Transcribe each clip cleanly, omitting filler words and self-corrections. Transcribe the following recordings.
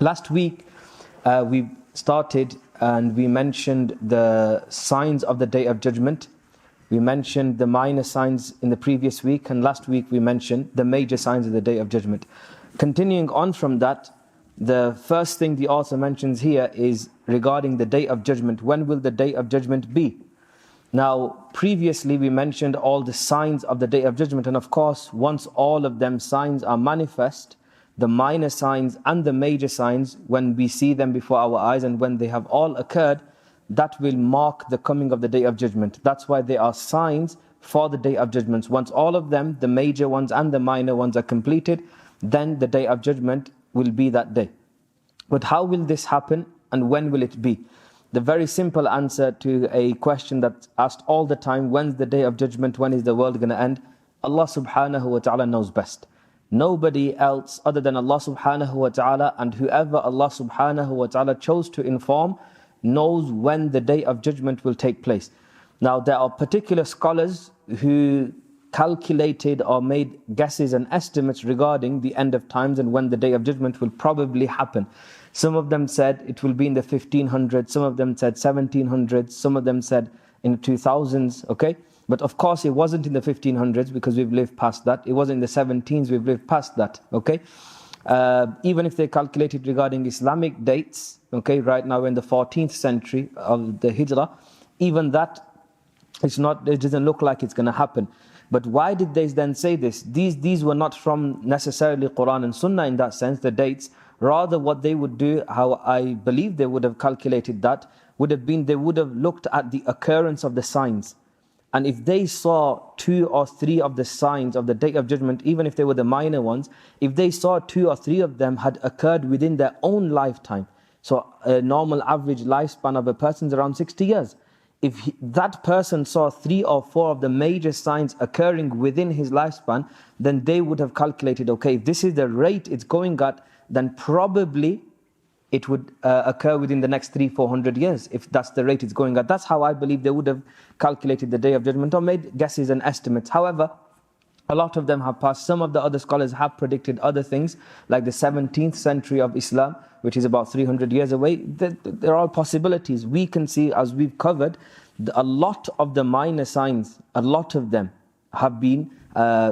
Last week we started and we mentioned the signs of the Day of Judgment. We mentioned the minor signs in the previous week, and last week we mentioned the major signs of the Day of Judgment. Continuing on from that, the first thing the author mentions here is regarding the Day of Judgment. When will the Day of Judgment be? Now, previously we mentioned all the signs of the Day of Judgment, and of course, once all of them signs are manifest, the minor signs and the major signs, when we see them before our eyes and when they have all occurred, that will mark the coming of the Day of Judgment. That's why they are signs for the Day of Judgment. Once all of them, the major ones and the minor ones, are completed, then the Day of Judgment will be that day. But how will this happen and when will it be? The very simple answer to a question that's asked all the time, when's the Day of Judgment, when is the world going to end? Allah subhanahu wa ta'ala knows best. Nobody else other than Allah subhanahu wa ta'ala, and whoever Allah subhanahu wa ta'ala chose to inform, knows when the Day of Judgment will take place. Now, there are particular scholars who calculated or made guesses and estimates regarding the end of times and when the Day of Judgment will probably happen. Some of them said it will be in the 1500s, some of them said 1700s, some of them said in the 2000s, okay? But of course it wasn't in the 1500s because we've lived past that. It wasn't in the 17s, we've lived past that, okay? Even if they calculated regarding Islamic dates, okay, right now we're in the 14th century of the Hijrah, even that, it doesn't look like it's going to happen. But why did they then say this? These were not from necessarily Quran and Sunnah in that sense, the dates. Rather what they would do, how I believe they would have calculated that, would have been they would have looked at the occurrence of the signs. And if they saw 2 or 3 of the signs of the Day of Judgment, even if they were the minor ones, if they saw 2 or 3 of them had occurred within their own lifetime, so a normal average lifespan of a person is around 60 years. If that person saw 3 or 4 of the major signs occurring within his lifespan, then they would have calculated, okay, if this is the rate it's going at, then probably it would occur within the next 300-400 years, if that's the rate it's going at. That's how I believe they would have calculated the Day of Judgment or made guesses and estimates. However, a lot of them have passed. Some of the other scholars have predicted other things, like the 17th century of Islam, which is about 300 years away. There are all possibilities. We can see, as we've covered, a lot of the minor signs, a lot of them have been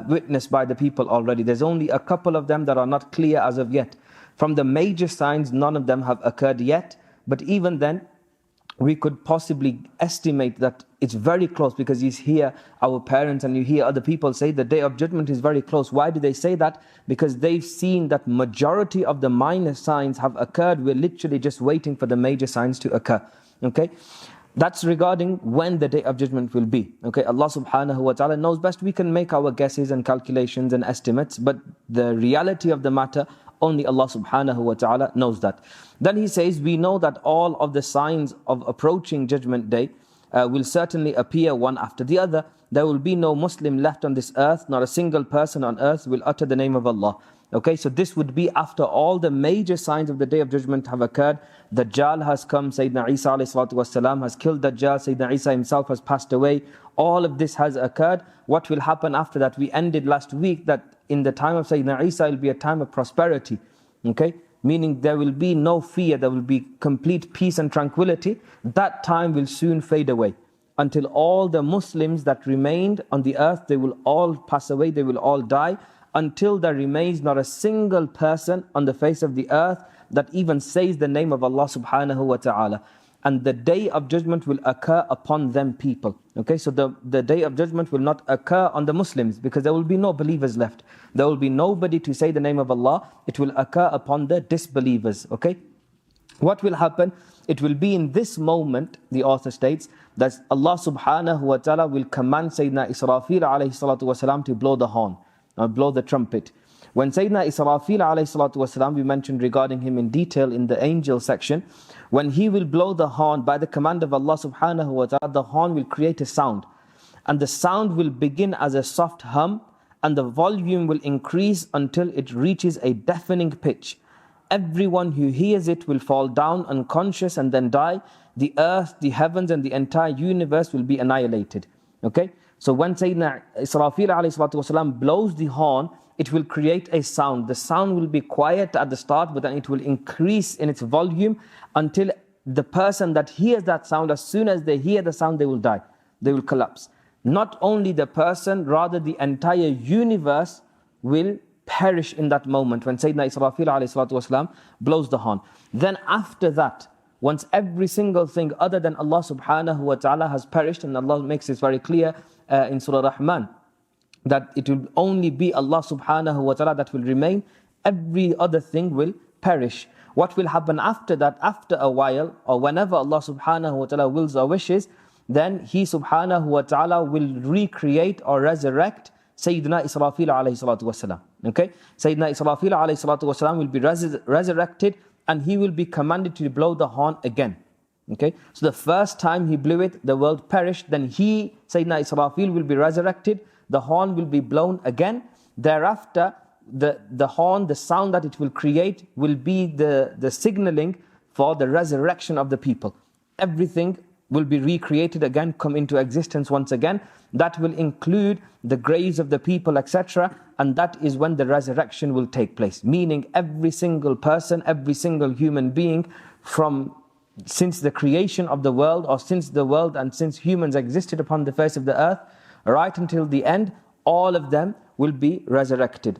witnessed by the people already. There's only a couple of them that are not clear as of yet. From the major signs, none of them have occurred yet. But even then, we could possibly estimate that it's very close, because you hear our parents and you hear other people say the Day of Judgment is very close. Why do they say that? Because they've seen that majority of the minor signs have occurred. We're literally just waiting for the major signs to occur. Okay? That's regarding when the Day of Judgment will be. Okay, Allah subhanahu wa ta'ala knows best. We can make our guesses and calculations and estimates, but the reality of the matter, only Allah subhanahu wa ta'ala knows that. Then he says, we know that all of the signs of approaching Judgment Day will certainly appear one after the other. There will be no Muslim left on this earth, not a single person on earth will utter the name of Allah. Okay, so this would be after all the major signs of the Day of Judgment have occurred. Dajjal has come, Sayyidina Isa alayhi salatu wasalam has killed Dajjal, Sayyidina Isa himself has passed away. All of this has occurred. What will happen after that? We ended last week that in the time of Sayyidina Isa, it will be a time of prosperity. Okay, meaning there will be no fear, there will be complete peace and tranquility. That time will soon fade away. Until all the Muslims that remained on the earth, they will all pass away, they will all die, until there remains not a single person on the face of the earth that even says the name of Allah subhanahu wa ta'ala. And the Day of Judgment will occur upon them people. Okay, so the Day of Judgment will not occur on the Muslims, because there will be no believers left. There will be nobody to say the name of Allah. It will occur upon the disbelievers. Okay, what will happen? It will be in this moment, the author states, that Allah subhanahu wa ta'ala will command Sayyidina Israfil alayhi salatu wasalam to blow the horn, or blow the trumpet. When Sayyidina Israfil alayhi salatu wasalam, we mentioned regarding him in detail in the angel section, when he will blow the horn by the command of Allah subhanahu wa ta'ala, the horn will create a sound. And the sound will begin as a soft hum, and the volume will increase until it reaches a deafening pitch. Everyone who hears it will fall down unconscious and then die. The earth, the heavens and the entire universe will be annihilated. Okay? So when Sayyidina Israfil alayhi salatu wasalam blows the horn, it will create a sound. The sound will be quiet at the start, but then it will increase in its volume until the person that hears that sound, as soon as they hear the sound, they will die. They will collapse. Not only the person, rather the entire universe will perish in that moment when Sayyidina Israfil alayhi salatu wasalam blows the horn. Then after that, once every single thing other than Allah subhanahu wa ta'ala has perished, and Allah makes this very clear in Surah Rahman, that it will only be Allah subhanahu wa ta'ala that will remain, every other thing will perish. What will happen after that, after a while, or whenever Allah subhanahu wa ta'ala wills or wishes, then He subhanahu wa ta'ala will recreate or resurrect Sayyidina Israfil alayhi salatu wasalam. Okay? Sayyidina Israfil alayhi salatu wasalam will be resurrected, and he will be commanded to blow the horn again. Okay? So the first time he blew it, the world perished. Then he, Sayyidina Israfil, will be resurrected. The horn will be blown again. Thereafter, the horn, the sound that it will create, will be the signaling for the resurrection of the people. Everything will be recreated again, come into existence once again. That will include the graves of the people, etc. And that is when the resurrection will take place. Meaning every single person, every single human being, since the creation of the world, or since the world and since humans existed upon the face of the earth, right until the end, all of them will be resurrected.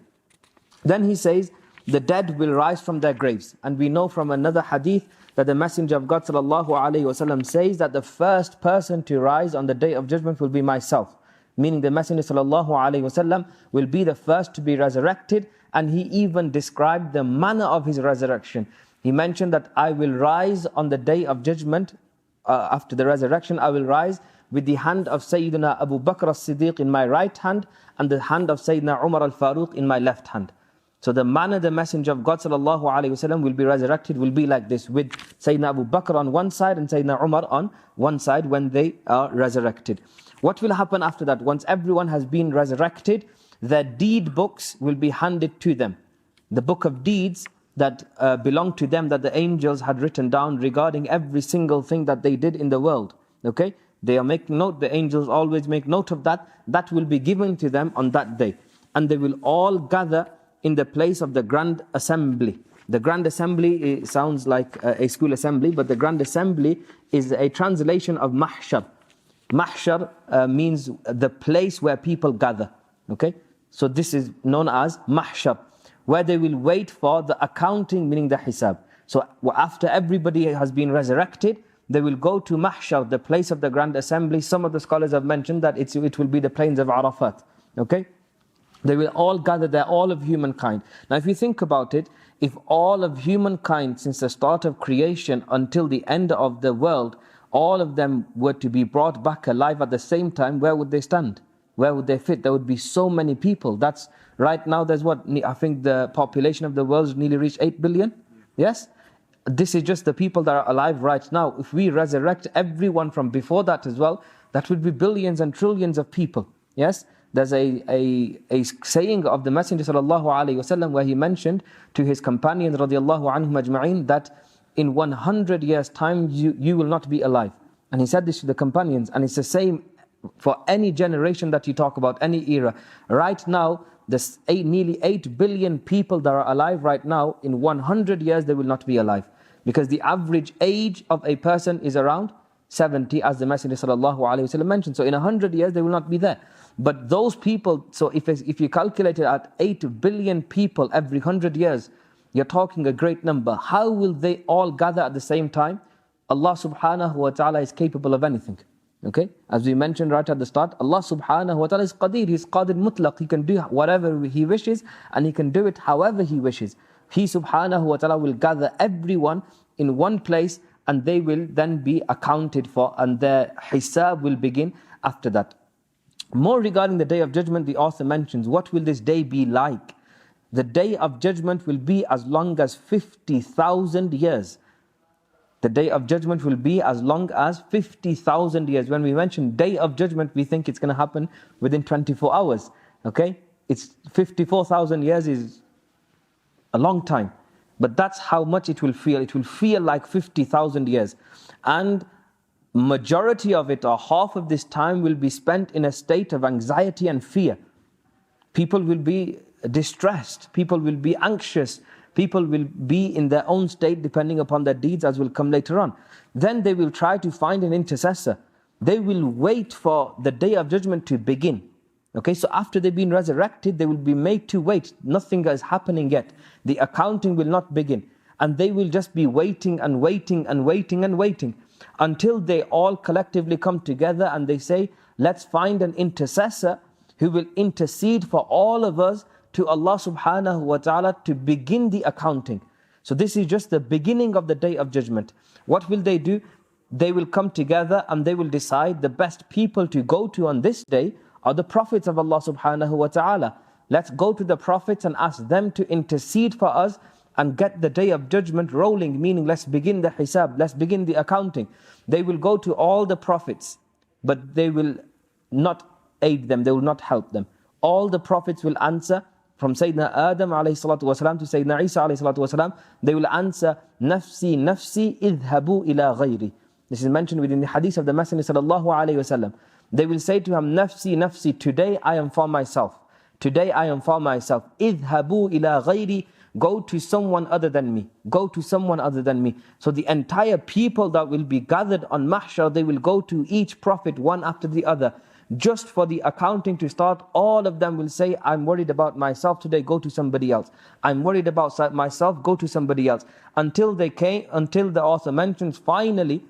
Then he says, the dead will rise from their graves. And we know from another hadith that the Messenger of God sallallahu alaihi wasallam says that the first person to rise on the Day of Judgment will be myself. Meaning the Messenger sallallahu alaihi wasallam will be the first to be resurrected, and he even described the manner of his resurrection. He mentioned that I will rise on the Day of Judgment, after the resurrection, I will rise with the hand of Sayyidina Abu Bakr as-Siddiq in my right hand, and the hand of Sayyidina Umar al-Faruq in my left hand. So the manner the Messenger of God sallallahu alaihi wasallam will be resurrected will be like this, with Sayyidina Abu Bakr on one side and Sayyidina Umar on one side when they are resurrected. What will happen after that? Once everyone has been resurrected, their deed books will be handed to them. The book of deeds that belonged to them, that the angels had written down regarding every single thing that they did in the world. Okay? They are making note, the angels always make note of that. That will be given to them on that day. And they will all gather in the place of the Grand Assembly. The Grand Assembly sounds like a school assembly, but the Grand Assembly is a translation of Mahshar. Mahshar means the place where people gather. Okay? So this is known as Mahshar, where they will wait for the accounting, meaning the hisab. So after everybody has been resurrected, they will go to Mahshar, the place of the Grand Assembly. Some of the scholars have mentioned that it will be the plains of Arafat. Okay? They will all gather there, all of humankind. Now if you think about it, if all of humankind since the start of creation until the end of the world, all of them were to be brought back alive at the same time, where would they stand? Where would they fit? There would be so many people. That's right now, there's what? I think the population of the world has nearly reached 8 billion. Yes? This is just the people that are alive right now. If we resurrect everyone from before that as well, that would be billions and trillions of people. Yes? There's a saying of the Messenger sallallahu alaihi wasallam where he mentioned to his companions radiallahu anhum ajma'in that in 100 years time you will not be alive. And he said this to the companions, and it's the same for any generation that you talk about, any era. Right now, there's nearly 8 billion people that are alive right now. In 100 years they will not be alive, because the average age of a person is around 70, as the Messenger sallallahu alaihi wasallam mentioned. So in 100 years they will not be there. But those people, so if you calculate it at 8 billion people every 100 years, you're talking a great number. How will they all gather at the same time? Allah subhanahu wa ta'ala is capable of anything. Okay? As we mentioned right at the start, Allah subhanahu wa ta'ala is qadir. He's qadir mutlaq. He can do whatever He wishes, and He can do it however He wishes. He subhanahu wa ta'ala will gather everyone in one place, and they will then be accounted for, and their hisab will begin after that. More regarding the Day of Judgment, the author mentions, what will this day be like? The Day of Judgment will be as long as 50,000 years. The Day of Judgment will be as long as 50,000 years. When we mention Day of Judgment, we think it's going to happen within 24 hours. Okay? It's 54,000 years is a long time. But that's how much it will feel. It will feel like 50,000 years. And majority of it, or half of this time, will be spent in a state of anxiety and fear. People will be distressed, people will be anxious, people will be in their own state depending upon their deeds, as will come later on. Then they will try to find an intercessor. They will wait for the day of judgment to begin. Okay, so after they've been resurrected, they will be made to wait. Nothing is happening yet. The accounting will not begin. And they will just be waiting and waiting and waiting and waiting until they all collectively come together and they say, let's find an intercessor who will intercede for all of us to Allah subhanahu wa ta'ala to begin the accounting. So this is just the beginning of the day of judgment. What will they do? They will come together and they will decide the best people to go to on this day are the prophets of Allah subhanahu wa ta'ala. Let's go to the prophets and ask them to intercede for us and get the day of judgment rolling, meaning let's begin the hisab, let's begin the accounting. They will go to all the prophets, but they will not aid them, they will not help them. All the prophets will answer, from Sayyidina Adam alayhi salatu wasalam to Sayyidina Isa alayhi salatu wasalam, they will answer, Nafsi, Nafsi, idhabu ila ghayri. This is mentioned within the hadith of the Messenger sallallahu alayhi wasallam. They will say to him, Nafsi, Nafsi, today I am for myself. Today I am for myself. Idhabu ila ghayri. Go to someone other than me. Go to someone other than me. So the entire people that will be gathered on Mahshar, they will go to each prophet one after the other. Just for the accounting to start, all of them will say, I'm worried about myself today, go to somebody else. I'm worried about myself, go to somebody else. Until the author mentions, finally,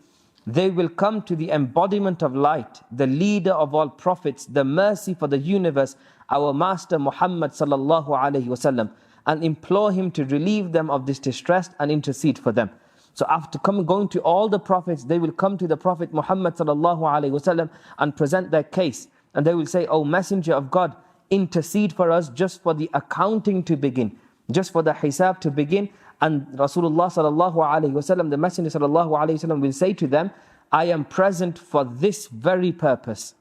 they will come to the embodiment of light, the leader of all prophets, the mercy for the universe, our Master Muhammad sallallahu alayhi wasallam, and implore him to relieve them of this distress and intercede for them. So after going to all the prophets, they will come to the Prophet Muhammad sallallahu alaihi wasallam and present their case. And they will say, O Messenger of God, intercede for us just for the accounting to begin, just for the hisab to begin. And Rasulullah sallallahu alaihi wasallam, the Messenger sallallahu alaihi wasallam will say to them, I am present for this very purpose.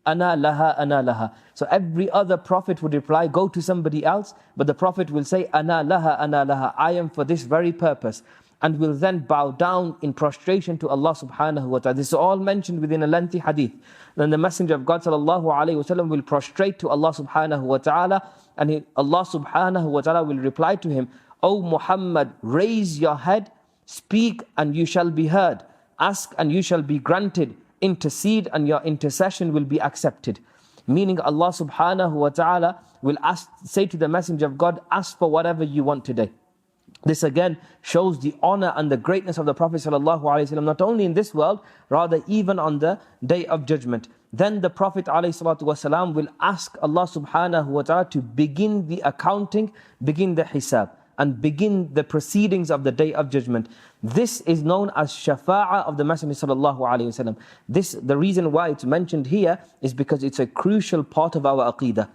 Ana laha, ana laha. So every other prophet would reply, go to somebody else. But the Prophet will say, ana laha, ana laha. I am for this very purpose. And will then bow down in prostration to Allah subhanahu wa ta'ala. This is all mentioned within a lengthy hadith. Then the Messenger of God sallallahu alayhi wa sallam will prostrate to Allah subhanahu wa ta'ala. And Allah subhanahu wa ta'ala will reply to him, O Muhammad, raise your head, speak and you shall be heard. Ask and you shall be granted. Intercede and your intercession will be accepted. Meaning Allah subhanahu wa ta'ala will say to the Messenger of God, ask for whatever you want today. This again shows the honor and the greatness of the Prophet sallallahu alaihi wasallam, not only in this world, rather even on the day of judgment. Then the Prophet alaihi salatu wasalam will ask Allah subhanahu wa ta'ala to begin the accounting, begin the hisab, and begin the proceedings of the day of judgment. This is known as shafa'ah of the Messenger sallallahu alaihi wasallam. The reason why it's mentioned here is because it's a crucial part of our aqeedah.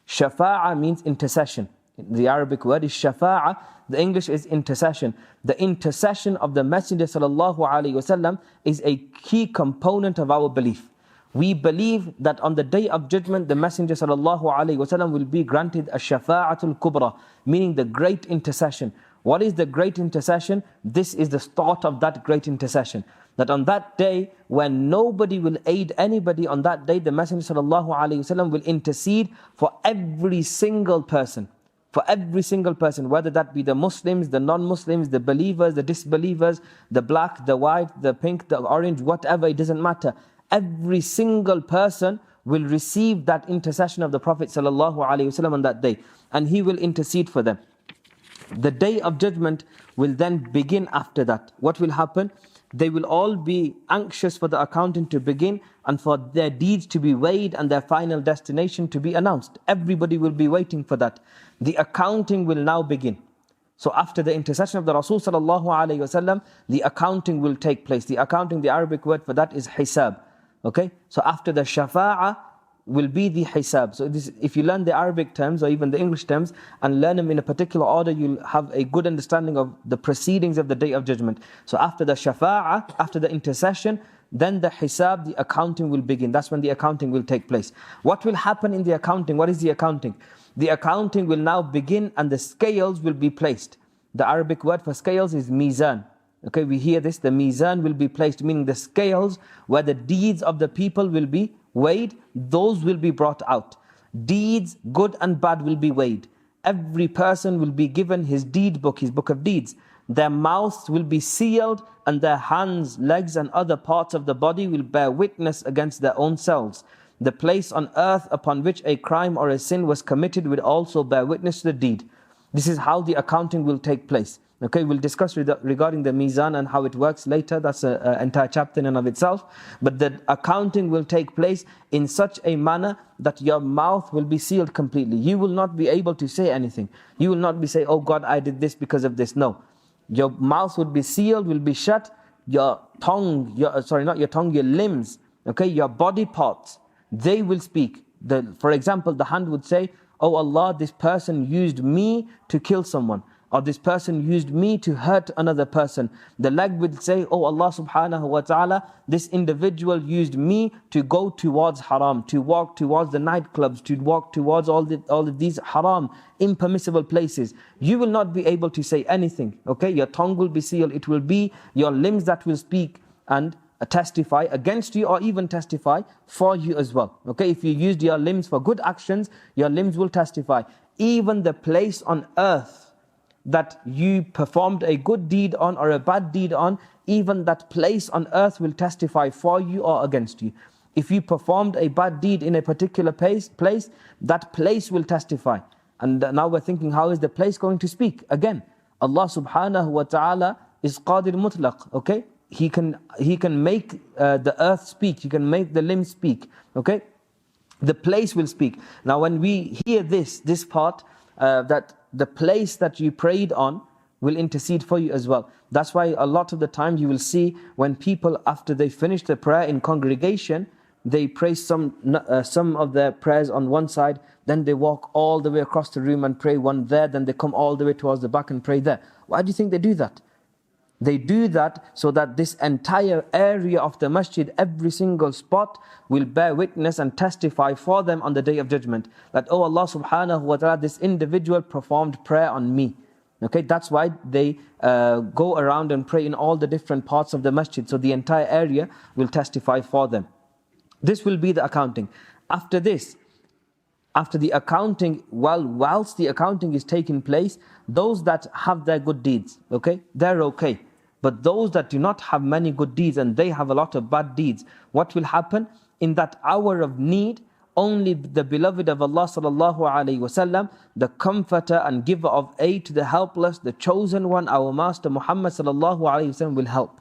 Shafa'ah means intercession. The Arabic word is shafa'ah. The English is intercession. The intercession of the Messenger sallallahu alaihi wasallam is a key component of our belief. We believe that on the day of judgment, the Messenger sallallahu alaihi wasallam will be granted a shafa'atul kubra, meaning the great intercession. What is the great intercession? This is the start of that great intercession. That on that day, when nobody will aid anybody, on that day, the Messenger sallallahu alaihi wasallam will intercede for every single person. For every single person, whether that be the Muslims, the non-Muslims, the believers, the disbelievers, the black, the white, the pink, the orange, whatever, it doesn't matter. Every single person will receive that intercession of the Prophet ﷺ on that day. And he will intercede for them. The day of judgment will then begin after that. What will happen? They will all be anxious for the accounting to begin and for their deeds to be weighed and their final destination to be announced. Everybody will be waiting for that. The accounting will now begin. So after the intercession of the Rasul sallallahu alaihi wasallam, the accounting will take place. The accounting, the Arabic word for that is hisab. Okay? So after the shafa'ah will be the hisab. So if you learn the Arabic terms or even the English terms and learn them in a particular order, you'll have a good understanding of the proceedings of the day of judgment. So after the shafa'ah, after the intercession, then the hisab, the accounting will begin. That's when the accounting will take place. What will happen in the accounting? What is the accounting? The accounting will now begin and the scales will be placed. The Arabic word for scales is mizan. Okay, we hear this, the mizan will be placed, meaning the scales where the deeds of the people will be weighed, those will be brought out. Deeds, good and bad, will be weighed. every person will be given his deed book, his book of deeds. Their mouths will be sealed, and their hands, legs, and other parts of the body will bear witness against their own selves. The place on earth upon which a crime or a sin was committed will also bear witness to the deed. This is how the accounting will take place. Okay, we'll discuss regarding the mizan and how it works later. That's an entire chapter in and of itself. But the accounting will take place in such a manner that your mouth will be sealed completely. You will not be able to say anything. You will not be saying, oh God, I did this because of this. No. Your mouth will be sealed, will be shut. Your tongue, your limbs, okay, your body parts, they will speak. For example, the hand would say, oh Allah, this person used me to kill someone, or this person used me to hurt another person. The leg would say, oh Allah subhanahu wa ta'ala, this individual used me to go towards haram, to walk towards the nightclubs, to walk towards all of these haram, impermissible places. You will not be able to say anything, okay? Your tongue will be sealed. It will be your limbs that will speak and testify against you, or even testify for you as well. Okay, if you used your limbs for good actions, your limbs will testify. Even the place on earth that you performed a good deed on or a bad deed on, even that place on earth will testify for you or against you. If you performed a bad deed in a particular place, that place will testify. And now we're thinking, how is the place going to speak? Again, Allah subhanahu wa ta'ala is qadir mutlaq, okay? He can make the earth speak. He can make the limbs speak. Okay, the place will speak. Now, when we hear this part, that the place that you prayed on will intercede for you as well. That's why a lot of the time you will see when people, after they finish the prayer in congregation, they pray some of their prayers on one side, then they walk all the way across the room and pray one there, then they come all the way towards the back and pray there. Why do you think they do that? They do that so that this entire area of the masjid, every single spot, will bear witness and testify for them on the Day of Judgment. That, oh Allah subhanahu wa ta'ala, this individual performed prayer on me. Okay, that's why they go around and pray in all the different parts of the masjid. So the entire area will testify for them. This will be the accounting. After this, after the accounting, whilst the accounting is taking place, those that have their good deeds, okay, they're okay. But those that do not have many good deeds and they have a lot of bad deeds, what will happen? In that hour of need, only the beloved of Allah sallallahu alaihi wasallam, the comforter and giver of aid to the helpless, the chosen one, our master Muhammad sallallahu alaihi wasallam will help.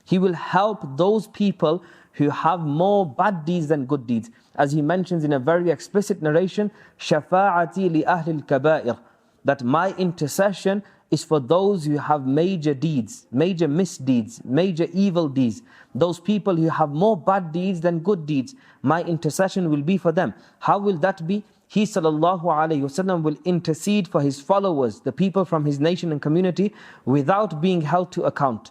He will help those people who have more bad deeds than good deeds. As he mentions in a very explicit narration, shafa'ati li ahli al-kaba'ir, that my intercession is for those who have major deeds, major misdeeds, major evil deeds. Those people who have more bad deeds than good deeds, my intercession will be for them. How will that be? He sallallahu alayhi wasallam will intercede for his followers, the people from his nation and community, without being held to account.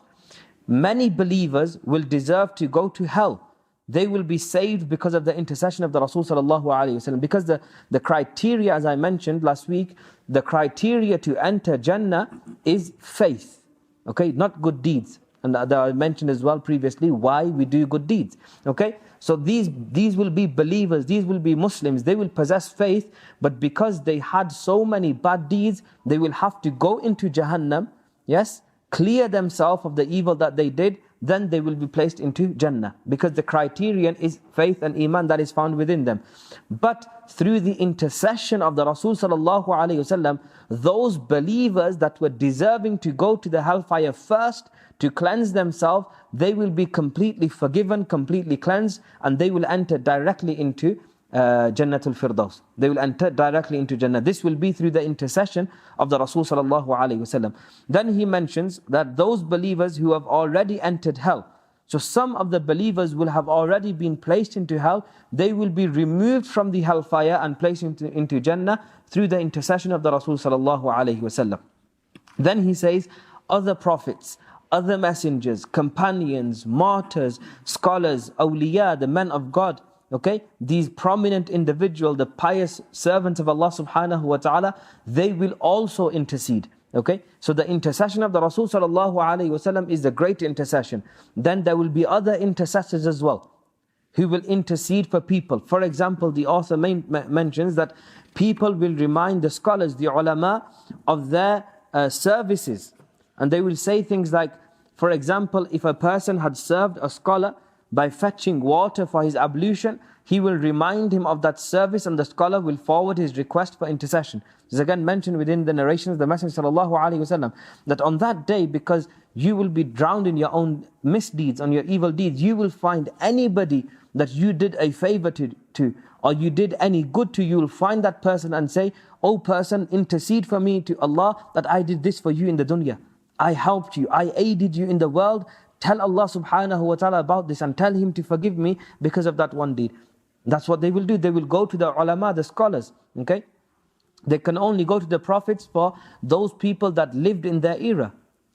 Many believers will deserve to go to hell. They will be saved because of the intercession of the Rasul sallallahu alayhi wasallam. Because the criteria, as I mentioned last week, the criteria to enter Jannah is faith. Okay, not good deeds. And I mentioned as well previously why we do good deeds. Okay, so these will be believers, these will be Muslims, they will possess faith, but because they had so many bad deeds, they will have to go into Jahannam, yes, clear themselves of the evil that they did, then they will be placed into Jannah. Because the criterion is faith and iman that is found within them. But through the intercession of the Rasul sallallahu alaihi wasallam, those believers that were deserving to go to the hellfire first, to cleanse themselves, they will be completely forgiven, completely cleansed, and they will enter directly into Jannatul Firdaus. They will enter directly into Jannah. This will be through the intercession of the Rasul sallallahu alaihi wasallam. Then he mentions that those believers who have already entered hell, so some of the believers will have already been placed into hell, they will be removed from the hellfire and placed into Jannah through the intercession of the Rasul sallallahu alaihi wasallam. Then he says, other prophets, other messengers, companions, martyrs, scholars, awliya, the men of God, okay, these prominent individuals, the pious servants of Allah subhanahu wa ta'ala, they will also intercede. Okay, so the intercession of the Rasul sallallahu alaihi wasallam is the great intercession. Then there will be other intercessors as well, who will intercede for people. For example, the author mentions that People will remind the scholars, the ulama, of their services. And they will say things like, for example, if a person had served a scholar by fetching water for his ablution, he will remind him of that service, and the scholar will forward his request for intercession. This is again mentioned within the narrations of the Messenger ﷺ, that on that day, because you will be drowned in your own misdeeds, on your evil deeds, you will find anybody that you did a favor to or you did any good to, you will find that person and say, "Oh person, intercede for me to Allah that I did this for you in the dunya. I helped you, I aided you in the world. Tell Allah subhanahu wa ta'ala about this and tell Him to forgive me because of that one deed." That's what they will do. They will go to the ulama, the scholars. Okay? They can only go to the prophets for those people that lived in their era.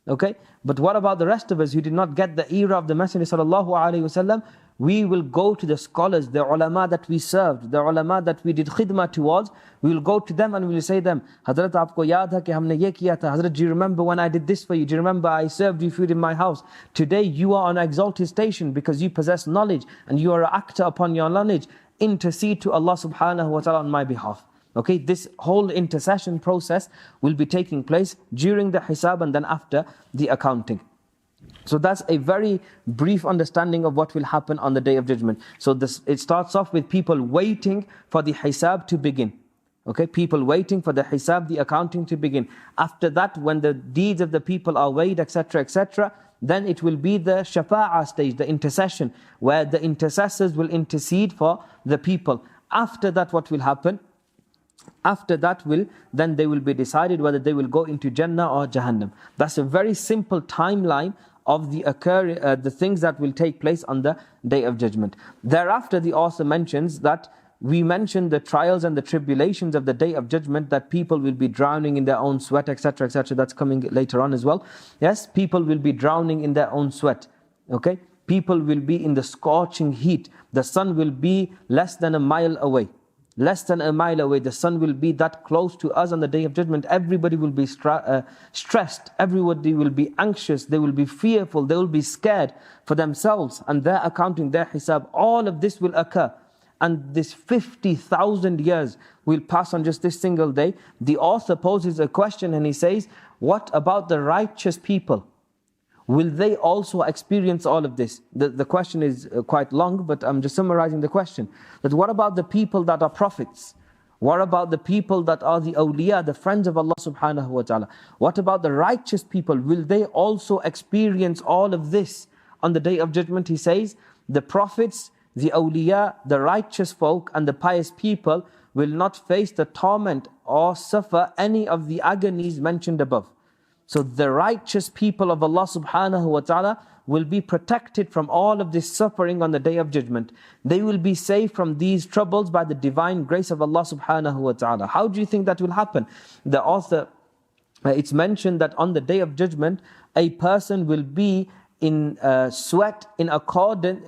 Okay? But what about the rest of us who did not get the era of the Messenger sallallahu alaihi wasallam? We will go to the scholars, the ulama that we served, the ulama that we did khidmah towards. We will go to them and we will say them, "Hazrat, aapko yaad hai ki humne ye kiya tha? Hazrat, do you remember when I did this for you? Do you remember I served you food in my house? Today you are on exalted station because you possess knowledge and you are an actor upon your knowledge. Intercede to Allah subhanahu wa ta'ala on my behalf." Okay, this whole intercession process will be taking place during the hisab and then after the accounting. So that's a very brief understanding of what will happen on the Day of Judgment. So it starts off with people waiting for the hisab to begin. Okay, people waiting for the hisab, the accounting to begin. After that, when the deeds of the people are weighed, etc., etc., then it will be the shafa'ah stage, the intercession, where the intercessors will intercede for the people. After that, what will happen? After that then they will be decided whether they will go into Jannah or Jahannam. That's a very simple timeline of the things that will take place on the Day of Judgment. Thereafter, the author mentions that we mentioned the trials and the tribulations of the Day of Judgment, that people will be drowning in their own sweat, etc., etc. That's coming later on as well. Yes, people will be drowning in their own sweat. Okay, people will be in the scorching heat. The sun will be less than a mile away. Less than a mile away, the sun will be that close to us on the Day of Judgment. Everybody will be stressed. Everybody will be anxious. They will be fearful. They will be scared for themselves and their accounting, their hisab. All of this will occur. And this 50,000 years will pass on just this single day. The author poses a question and he says, what about the righteous people? Will they also experience all of this? The question is quite long, but I'm just summarizing the question. That what about the people that are prophets? What about the people that are the awliya, the friends of Allah subhanahu wa ta'ala? What about the righteous people? Will they also experience all of this on the Day of Judgment? He says, the prophets, the awliya, the righteous folk and the pious people will not face the torment or suffer any of the agonies mentioned above. So the righteous people of Allah subhanahu wa ta'ala will be protected from all of this suffering on the Day of Judgment. They will be saved from these troubles by the divine grace of Allah subhanahu wa ta'ala. How do you think that will happen? The author, it's mentioned that on the Day of Judgment, a person will be in sweat in accordance,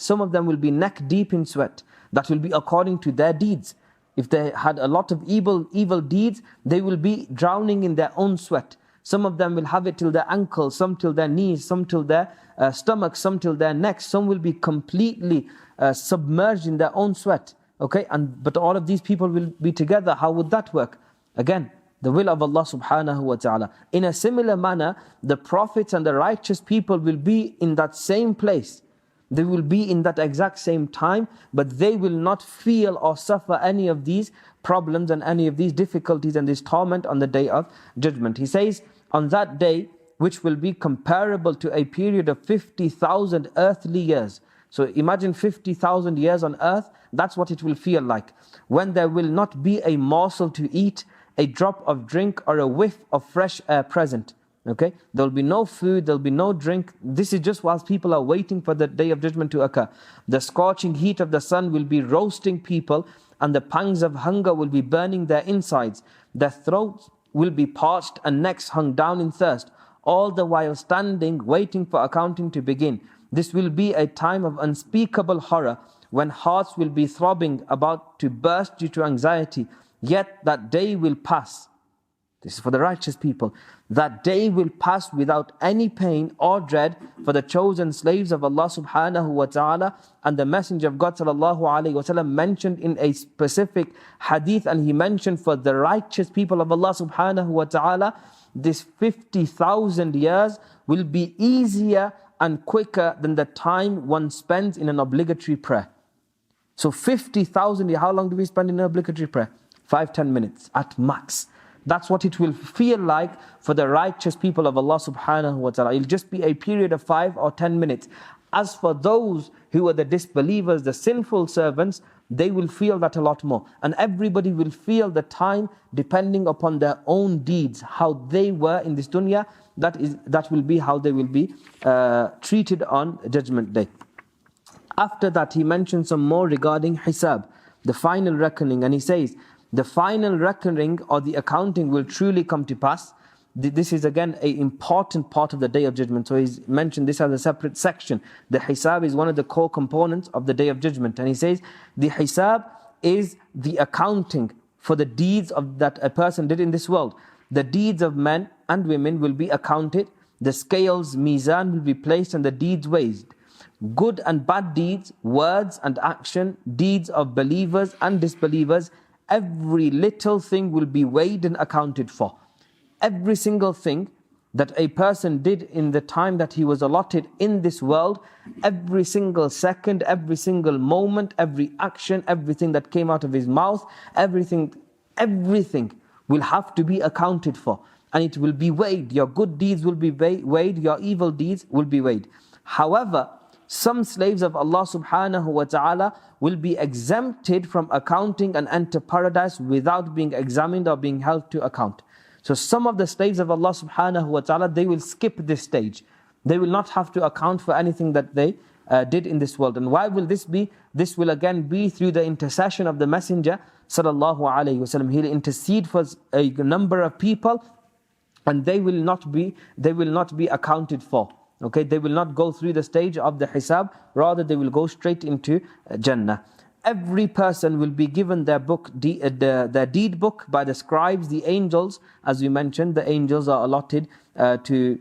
some of them will be neck deep in sweat. That will be according to their deeds. If they had a lot of evil deeds, they will be drowning in their own sweat. Some of them will have it till their ankles, some till their knees, some till their stomachs, some till their necks. Some will be completely submerged in their own sweat. Okay, but all of these people will be together. How would that work? Again, the will of Allah subhanahu wa ta'ala. In a similar manner, the prophets and the righteous people will be in that same place. They will be in that exact same time, but they will not feel or suffer any of these problems and any of these difficulties and this torment on the Day of Judgment. He says, on that day, which will be comparable to a period of 50,000 earthly years. So imagine 50,000 years on earth, that's what it will feel like. When there will not be a morsel to eat, a drop of drink or a whiff of fresh air present. Okay, there will be no food, there will be no drink. This is just whilst people are waiting for the Day of Judgment to occur. The scorching heat of the sun will be roasting people, and the pangs of hunger will be burning their insides. Their throats will be parched and necks hung down in thirst, all the while standing, waiting for accounting to begin. This will be a time of unspeakable horror, when hearts will be throbbing about to burst due to anxiety. Yet that day will pass. This is for the righteous people. That day will pass without any pain or dread for the chosen slaves of Allah subhanahu wa ta'ala. And the Messenger of God sallallahu alayhi wa sallam mentioned in a specific hadith, and he mentioned for the righteous people of Allah subhanahu wa ta'ala, this 50,000 years will be easier and quicker than the time one spends in an obligatory prayer. So 50,000 years, how long do we spend in an obligatory prayer? 5-10 minutes at max. That's what it will feel like for the righteous people of Allah subhanahu wa ta'ala. It'll just be a period of 5 or 10 minutes. As for those who are the disbelievers, the sinful servants, they will feel that a lot more. And everybody will feel the time depending upon their own deeds, how they were in this dunya. That will be how they will be treated on Judgment Day. After that, he mentions some more regarding hisab, the final reckoning. And he says, the final reckoning or the accounting will truly come to pass. This is again an important part of the Day of Judgment. So he's mentioned this as a separate section. The hisab is one of the core components of the Day of Judgment. And he says, the hisab is the accounting for the deeds that a person did in this world. The deeds of men and women will be accounted. The scales, mizan, will be placed and the deeds weighed. Good and bad deeds, words and action, deeds of believers and disbelievers, every little thing will be weighed and accounted for. Every single thing that a person did in the time that he was allotted in this world, every single second, every single moment, every action, everything that came out of his mouth, everything will have to be accounted for. And it will be weighed. Your good deeds will be weighed, your evil deeds will be weighed. However, some slaves of Allah subhanahu wa ta'ala will be exempted from accounting and enter paradise without being examined or being held to account. So some of the slaves of Allah subhanahu wa ta'ala, they will skip this stage. They will not have to account for anything that they did in this world. And why will this be? This will again be through the intercession of the Messenger sallallahu alayhi wa sallam. He'll intercede for a number of people, and they will not be accounted for. Okay, they will not go through the stage of the hisab, rather they will go straight into Jannah. Every person will be given their book, their deed book by the scribes, the angels. As we mentioned, the angels are allotted to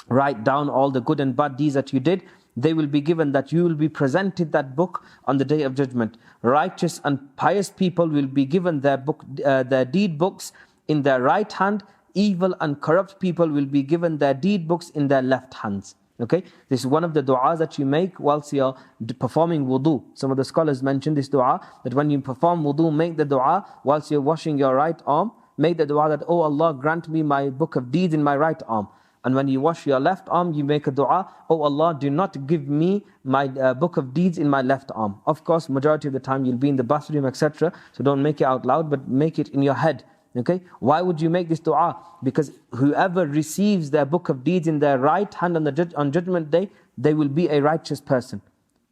write down all the good and bad deeds that you did. They will be given that, you will be presented that book on the Day of Judgment. Righteous and pious people will be given their deed books in their right hand. Evil and corrupt people will be given their deed books in their left hands. Okay, this is one of the du'as that you make whilst you're performing wudu. Some of the scholars mention this du'a, that when you perform wudu, make the du'a whilst you're washing your right arm. Make the du'a that, oh Allah, grant me my book of deeds in my right arm. And when you wash your left arm, you make a du'a, oh Allah, do not give me my book of deeds in my left arm. Of course, majority of the time you'll be in the bathroom, etc. So don't make it out loud, but make it in your head. Okay, why would you make this dua? Because whoever receives their book of deeds in their right hand on Judgment Day, they will be a righteous person.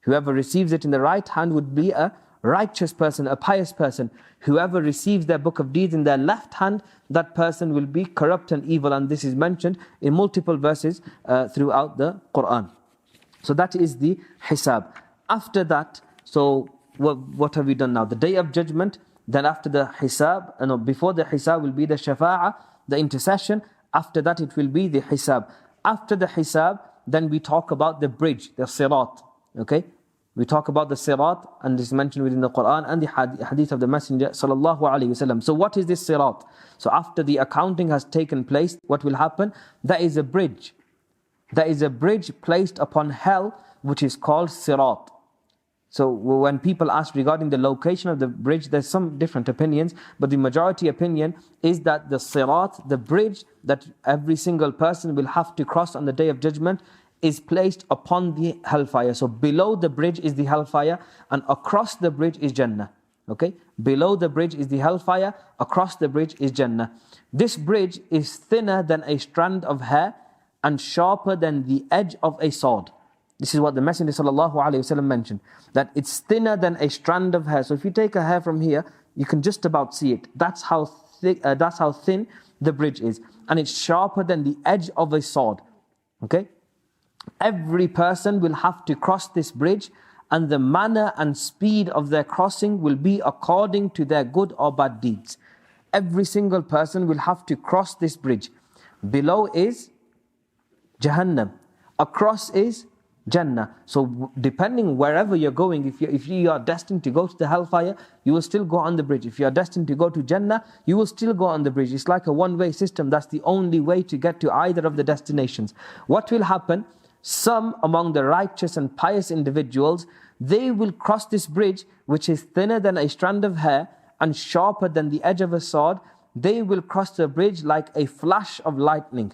Whoever receives it in the right hand would be a righteous person, a pious person. Whoever receives their book of deeds in their left hand, that person will be corrupt and evil. And this is mentioned in multiple verses throughout the Quran. So that is the hisab. After that, so what have we done now? The Day of Judgment. Then after the hisab, before the hisab will be the shafa'ah, the intercession. After that it will be the hisab. After the hisab, then we talk about the bridge, the sirat. Okay, we talk about the sirat, and this is mentioned within the Quran and the hadith of the Messenger sallallahu alaihi wasallam. So what is this sirat? So after the accounting has taken place, what will happen? There is a bridge. There is a bridge placed upon hell, which is called sirat. So when people ask regarding the location of the bridge, there's some different opinions, but the majority opinion is that the sirat, the bridge that every single person will have to cross on the Day of Judgment, is placed upon the hellfire. So below the bridge is the hellfire, and across the bridge is Jannah. Okay, below the bridge is the hellfire, across the bridge is Jannah. This bridge is thinner than a strand of hair and sharper than the edge of a sword. This is what the Messenger ﷺ mentioned, that it's thinner than a strand of hair. So if you take a hair from here, you can just about see it. That's how thin the bridge is. And it's sharper than the edge of a sword. Okay? Every person will have to cross this bridge, and the manner and speed of their crossing will be according to their good or bad deeds. every single person will have to cross this bridge. Below is Jahannam, across is Jannah. So depending wherever you're going, if you are destined to go to the hellfire, you will still go on the bridge. If you are destined to go to Jannah, you will still go on the bridge. It's like a one-way system. That's the only way to get to either of the destinations. What will happen? Some among the righteous and pious individuals, they will cross this bridge, which is thinner than a strand of hair and sharper than the edge of a sword. They will cross the bridge like a flash of lightning,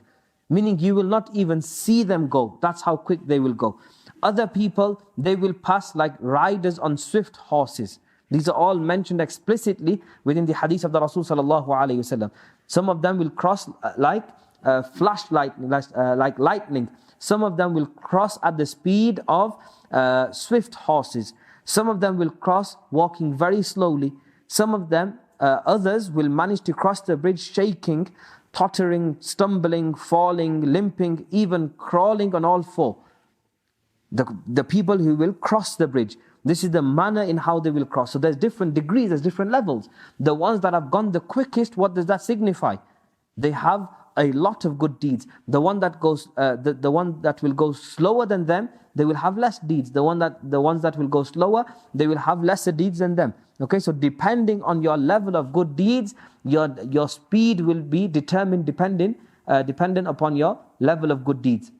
meaning you will not even see them go. That's how quick they will go. Other people, they will pass like riders on swift horses. These are all mentioned explicitly within the hadith of the Rasul sallallahu alaihi wasallam. Some of them will cross like flash lightning, like lightning. Some of them will cross at the speed of swift horses. Some of them will cross walking very slowly. Some of them, others will manage to cross the bridge shaking, tottering, stumbling, falling, limping, even crawling on all four. The people who will cross the bridge. This is the manner in how they will cross. So there's different degrees, there's different levels. The ones that have gone the quickest, what does that signify? They have a lot of good deeds. The one that goes, the one that will go slower than them, they will have less deeds. The ones that will go slower, they will have lesser deeds than them. Okay, so depending on your level of good deeds, your speed will be determined dependent upon your level of good deeds.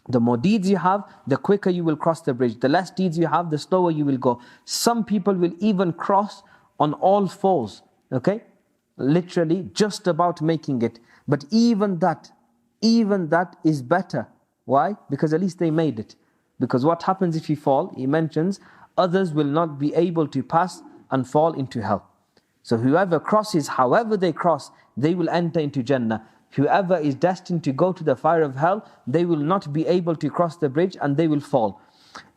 The more deeds you have, the quicker you will cross the bridge. The less deeds you have, the slower you will go. Some people will even cross on all fours. Okay, literally just about making it. But even that is better. Why? Because at least they made it. Because what happens if you fall? He mentions others will not be able to pass and fall into hell. So whoever crosses, however they cross, they will enter into Jannah. Whoever is destined to go to the fire of hell, they will not be able to cross the bridge and they will fall.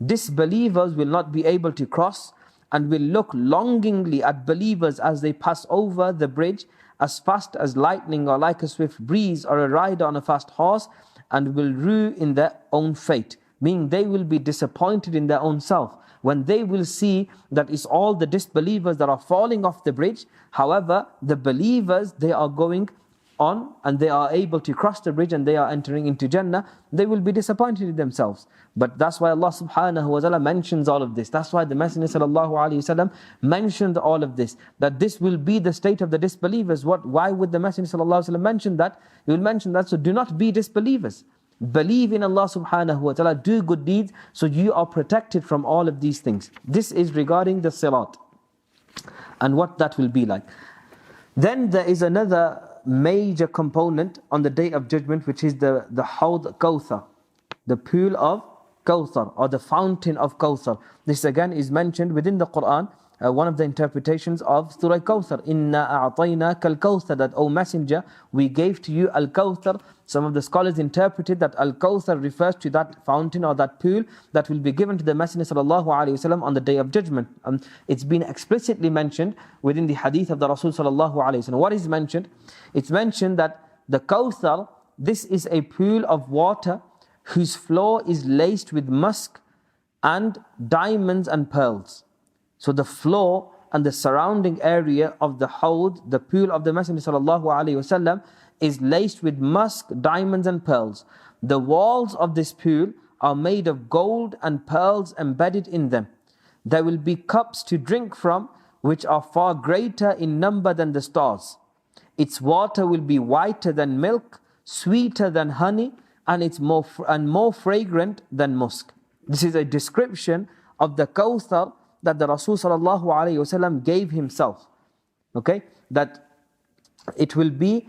Disbelievers will not be able to cross and will look longingly at believers as they pass over the bridge as fast as lightning or like a swift breeze or a rider on a fast horse, and will rue in their own fate. Meaning they will be disappointed in their own self when they will see that it's all the disbelievers that are falling off the bridge. However, the believers, they are going on and they are able to cross the bridge and they are entering into Jannah. They will be disappointed in themselves. But that's why Allah subhanahu wa ta'ala mentions all of this. That's why the Messenger sallallahu alayhi wasallam mentioned all of this, that this will be the state of the disbelievers. Why would the Messenger sallallahu alayhi wasallam mention that? He will mention that so do not be disbelievers. Believe in Allah subhanahu wa ta'ala, do good deeds, so you are protected from all of these things. This is regarding the Sirat and what that will be like. Then there is another major component on the Day of Judgment, which is the Hawd Kawthar, the pool of Kawthar, or the fountain of Kawthar. This again is mentioned within the Quran, one of the interpretations of Surah Kawthar. Inna a'tainaka al-Kawthar, that, O Messenger, we gave to you al-Kawthar. Some of the scholars interpreted that al-Kawthar refers to that fountain or that pool that will be given to the Messenger sallallahu alaihi wasallam on the Day of Judgment. It's been explicitly mentioned within the hadith of the Rasul sallallahu alaihi wasallam. What is mentioned? It's mentioned that the Kawthar, this is a pool of water whose floor is laced with musk and diamonds and pearls. So the floor and the surrounding area of the Hawd, the pool of the Messenger sallallahu alaihi wasallam, is laced with musk, diamonds and pearls. The walls of this pool are made of gold and pearls embedded in them. There will be cups to drink from which are far greater in number than the stars. Its water will be whiter than milk, sweeter than honey, and it's more fragrant than musk. This is a description of the Kawthar that the Rasul sallallahu alaihi wasallam gave himself. Okay, that it will be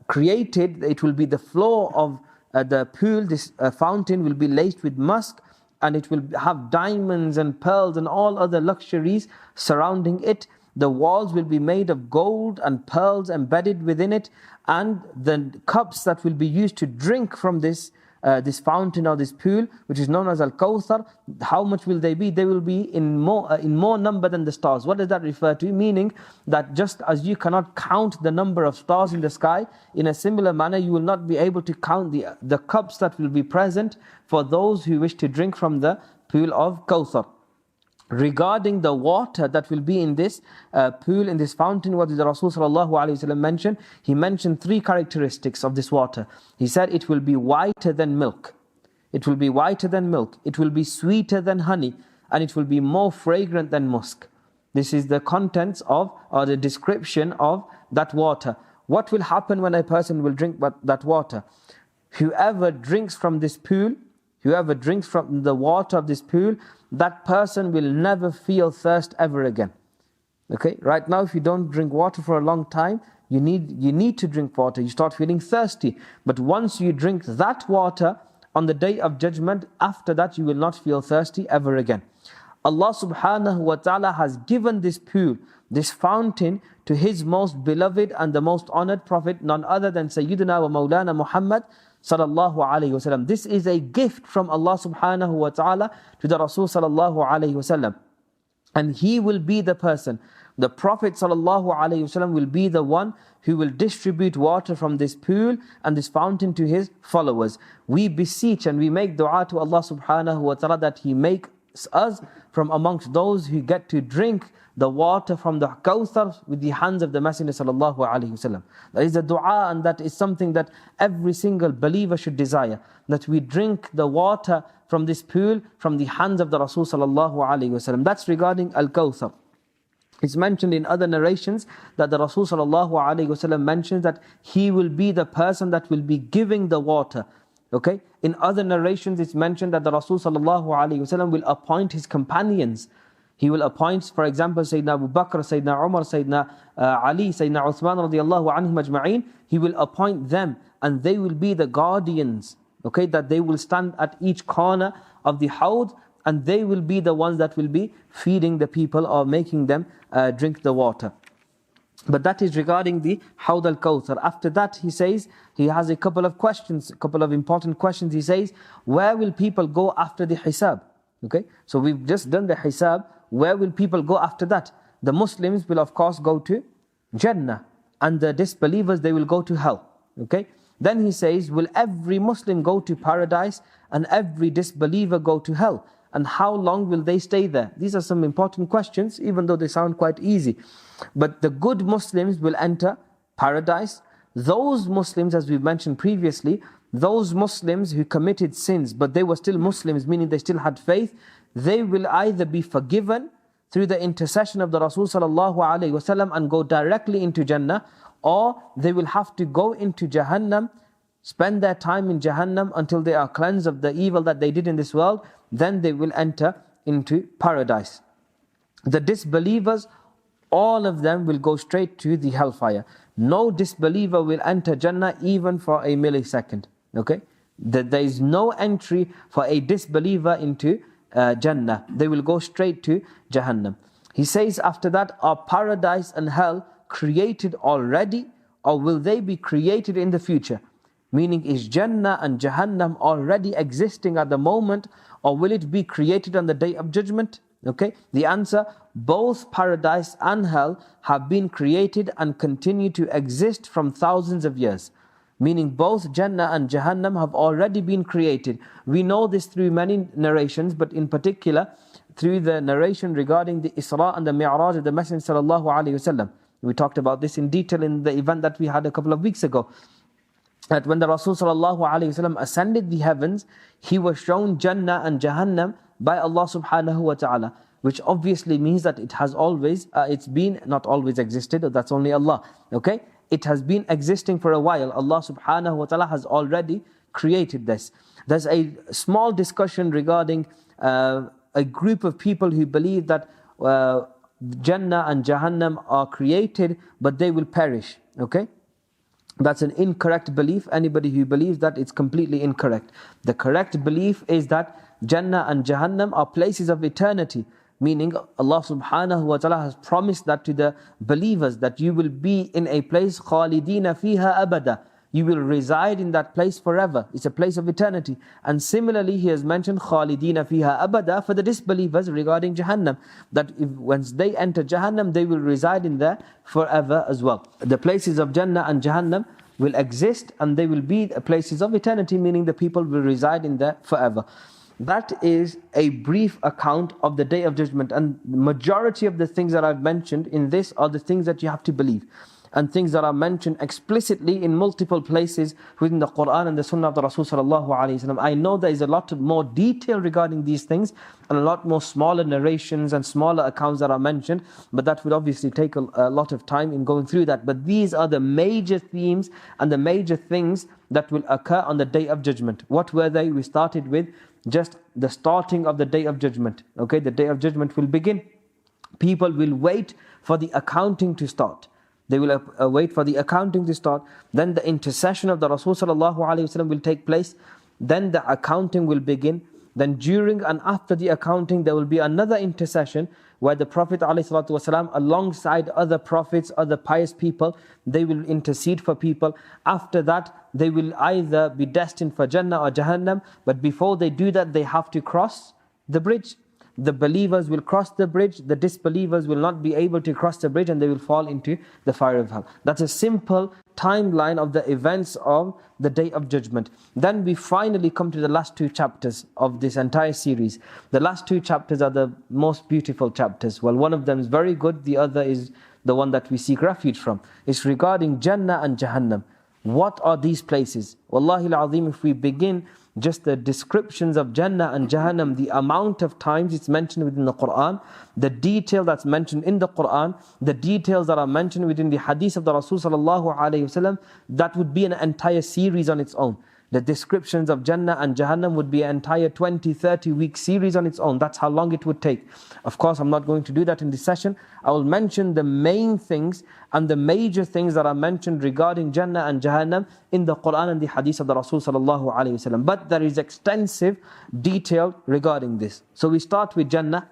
created. It will be the floor of the pool. This fountain will be laced with musk, and it will have diamonds and pearls and all other luxuries surrounding it. The walls will be made of gold and pearls embedded within it, and the cups that will be used to drink from this fountain or this pool, which is known as al-Kawthar, how much will they be? They will be in more number than the stars. What does that refer to? Meaning that just as you cannot count the number of stars in the sky, in a similar manner you will not be able to count the cups that will be present for those who wish to drink from the pool of Kawthar. regarding the water that will be in this pool, in this fountain, what did the Rasul sallallahu alaihi wasallam mention? He mentioned 3 characteristics of this water. He said it will be whiter than milk. It will be whiter than milk. It will be sweeter than honey. And it will be more fragrant than musk. This is the contents of, or the description of that water. What will happen when a person will drink that water? Whoever drinks from this pool, whoever drinks from the water of this pool, that person will never feel thirst ever again. Okay, right now if you don't drink water for a long time, you need to drink water, you start feeling thirsty. But once you drink that water, on the day of judgment, after that you will not feel thirsty ever again. Allah subhanahu wa ta'ala has given this pool, this fountain, to His most beloved and the most honored Prophet, none other than Sayyidina wa Mawlana Muhammad sallallahu alayhi wasallam. This is a gift from Allah subhanahu wa ta'ala to the Rasul sallallahu alayhi wasallam. And he will be the person, the Prophet sallallahu alayhi wasallam will be the one who will distribute water from this pool and this fountain to his followers. We beseech and we make dua to Allah subhanahu wa ta'ala that He makes us from amongst those who get to drink the water from the Kawthar with the hands of the Messenger sallallahu alaihi wasallam. That is a dua, and that is something that every single believer should desire, that we drink the water from this pool from the hands of the Rasul sallallahu alaihi wasallam. That's regarding al-Kawthar. It's mentioned in other narrations that the Rasul sallallahu alaihi wasallam mentions that he will be the person that will be giving the water. Okay? In other narrations it's mentioned that the Rasul sallallahu alaihi wasallam will appoint his companions. He will appoint, for example, Sayyidina Abu Bakr, Sayyidina Umar, Sayyidina Ali, Sayyidina Uthman radiyallahu anhum ajma'een. He will appoint them and they will be the guardians. Okay, that they will stand at each corner of the Hawd and they will be the ones that will be feeding the people or making them drink the water. But that is regarding the Hawd al-Kawthar. After that he says, he has a couple of questions, a couple of important questions. He says, where will people go after the hisab? Okay, so we've just done the hisab. Where will people go after that? The Muslims will of course go to Jannah, and the disbelievers, they will go to hell. Okay. Then he says, will every Muslim go to paradise and every disbeliever go to hell? And how long will they stay there? These are some important questions, even though they sound quite easy. But the good Muslims will enter paradise. Those Muslims, as we mentioned previously, those Muslims who committed sins, but they were still Muslims, meaning they still had faith, they will either be forgiven through the intercession of the Rasul sallallahu alaihi wasallam and go directly into Jannah, or they will have to go into Jahannam, spend their time in Jahannam until they are cleansed of the evil that they did in this world. Then they will enter into paradise. The disbelievers, all of them will go straight to the hellfire. No disbeliever will enter Jannah even for a millisecond. Okay, there is no entry for a disbeliever into Jannah. They will go straight to Jahannam. He says after that, are paradise and hell created already, or will they be created in the future? Meaning, is Jannah and Jahannam already existing at the moment, or will it be created on the day of judgment? Okay, the answer, both paradise and hell have been created and continue to exist from thousands of years. Meaning both Jannah and Jahannam have already been created. We know this through many narrations, but in particular through the narration regarding the Isra and the Mi'raj of the Messenger sallallahu alaihi wasallam. We talked about this in detail in the event that we had a couple of weeks ago. That when the Rasul sallallahu alaihi wasallam ascended the heavens, he was shown Jannah and Jahannam by Allah subhanahu wa ta'ala, which obviously means that it has always, it's been, not always existed, that's only Allah. Okay? It has been existing for a while. Allah subhanahu wa ta'ala has already created this. There's a small discussion regarding a group of people who believe that Jannah and Jahannam are created, but they will perish. Okay? That's an incorrect belief. Anybody who believes that, it's completely incorrect. The correct belief is that Jannah and Jahannam are places of eternity. Meaning Allah subhanahu wa ta'ala has promised that to the believers, that you will be in a place khalidina fiha abada. You will reside in that place forever. It's a place of eternity. And similarly he has mentioned khalidina fiha abada for the disbelievers regarding Jahannam. That if once they enter Jahannam, they will reside in there forever as well. The places of Jannah and Jahannam will exist and they will be places of eternity, meaning the people will reside in there forever. That is a brief account of the Day of Judgment. And the majority of the things that I've mentioned in this are the things that you have to believe. And things that are mentioned explicitly in multiple places within the Quran and the Sunnah of the Rasul sallallahu alaihi wasallam. I know there is a lot more detail regarding these things and a lot more smaller narrations and smaller accounts that are mentioned, but that would obviously take a lot of time in going through that. But these are the major themes and the major things that will occur on the Day of Judgment. What were they? We started with just the starting of the Day of Judgment. Okay, the Day of Judgment will begin. People will wait for the accounting to start. They will wait for the accounting to start. Then the intercession of the Rasul sallallahu alaihi wasallam will take place. Then the accounting will begin. Then during and after the accounting, there will be another intercession where the Prophet ﷺ, alongside other prophets, other pious people, they will intercede for people. After that, they will either be destined for Jannah or Jahannam. But before they do that, they have to cross the bridge. The believers will cross the bridge, the disbelievers will not be able to cross the bridge, and they will fall into the fire of hell. That's a simple timeline of the events of the Day of Judgment. Then we finally come to the last two chapters of this entire series. The last two chapters are the most beautiful chapters. Well, one of them is very good, the other is the one that we seek refuge from. It's regarding Jannah and Jahannam. What are these places? Wallahi al-azim, if we begin just the descriptions of Jannah and Jahannam, the amount of times it's mentioned within the Quran, the detail that's mentioned in the Quran, the details that are mentioned within the hadith of the Rasul sallallahu alaihi wasallam, that would be an entire series on its own. The descriptions of Jannah and Jahannam would be an entire 20-30 week series on its own. That's how long it would take. Of course, I'm not going to do that in this session. I will mention the main things and the major things that are mentioned regarding Jannah and Jahannam in the Quran and the hadith of the Rasul sallallahu alaihi wasallam. But there is extensive detail regarding this. So we start with Jannah.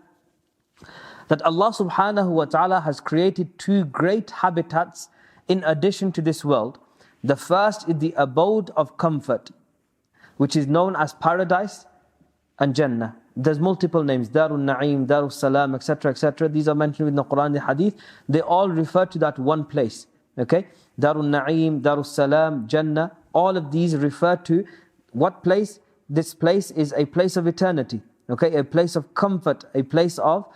That Allah subhanahu wa ta'ala has created two great habitats in addition to this world. The first is the abode of comfort, which is known as paradise and Jannah. There's multiple names, Darul Na'im, Darul Salam, etc., etc. These are mentioned in the Quran and the Hadith. They all refer to that one place. Okay? Darul Na'im, Darul Salam, Jannah, all of these refer to what place? This place is a place of eternity. Okay, a place of comfort, a place of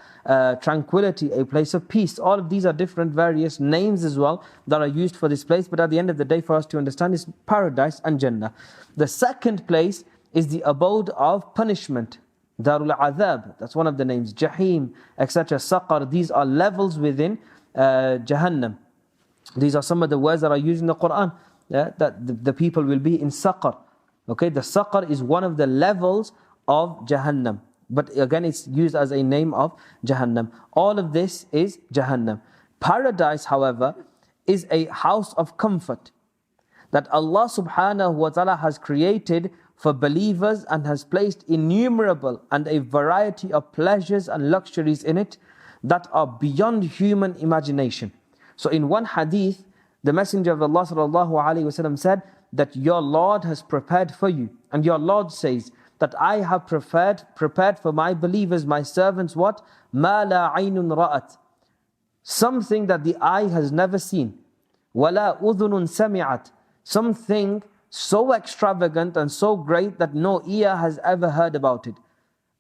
tranquility, a place of peace. All of these are different various names as well that are used for this place. But at the end of the day, for us to understand, is paradise and Jannah. The second place is the abode of punishment. Darul Adhab, that's one of the names. Jahim, etc. Saqar, these are levels within Jahannam. These are some of the words that are used in the Quran. That the people will be in Saqar. Okay, the Saqar is one of the levels of Jahannam. But again, it's used as a name of Jahannam. All of this is Jahannam. Paradise, however, is a house of comfort that Allah subhanahu wa ta'ala has created for believers and has placed innumerable and a variety of pleasures and luxuries in it that are beyond human imagination. So in one hadith, the Messenger of Allah sallallahu alaihi wasallam said that your Lord has prepared for you. And your Lord says that I have prepared for my believers, my servants, what? مَا لَا عَيْنٌ رَأَتْ, something that the eye has never seen. وَلَا أُذُنٌ سَمِعَتْ, something so extravagant and so great that no ear has ever heard about it.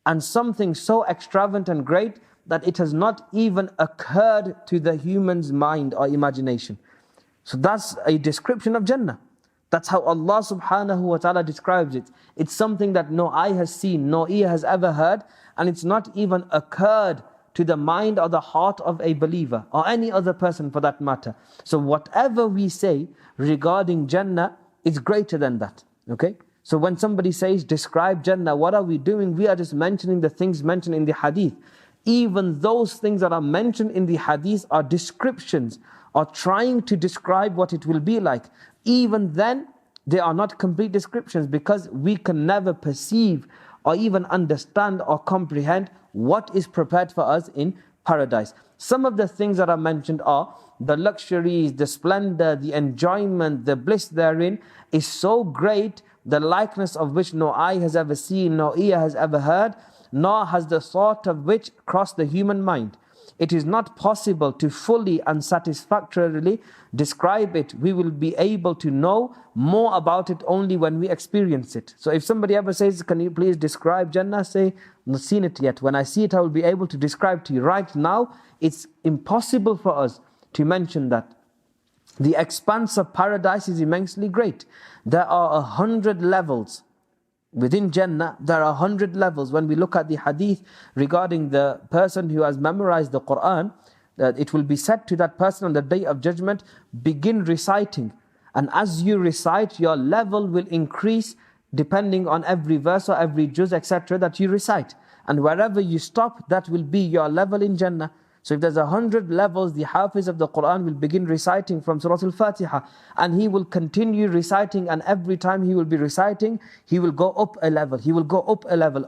And something so extravagant and great that it has not even occurred to the human's mind or imagination. So that's a description of Jannah. That's how Allah subhanahu wa ta'ala describes it. It's something that no eye has seen, no ear has ever heard, and it's not even occurred to the mind or the heart of a believer or any other person for that matter. So whatever we say regarding Jannah is greater than that. Okay? So when somebody says, describe Jannah, what are we doing? We are just mentioning the things mentioned in the hadith. Even those things that are mentioned in the hadith are descriptions, are trying to describe what it will be like. Even then, they are not complete descriptions because we can never perceive or even understand or comprehend what is prepared for us in paradise. Some of the things that are mentioned are the luxuries, the splendor, the enjoyment, the bliss therein is so great, the likeness of which no eye has ever seen, no ear has ever heard, nor has the thought of which crossed the human mind. it is not possible to fully and satisfactorily describe it. We will be able to know more about it only when we experience it. So if somebody ever says, can you please describe Jannah? Say, I've not seen it yet. When I see it, I will be able to describe to you. Right now, it's impossible for us to mention that. The expanse of paradise is immensely great. There are 100 levels. Within Jannah, there are 100 levels. When we look at the hadith regarding the person who has memorized the Quran, it will be said to that person on the Day of Judgment, begin reciting. And as you recite, your level will increase depending on every verse or every juz, etc. that you recite. And wherever you stop, that will be your level in Jannah. So if there's 100 levels, the Hafiz of the Quran will begin reciting from Surah Al-Fatiha, and he will continue reciting, and every time he will be reciting, he will go up a level, he will go up a level,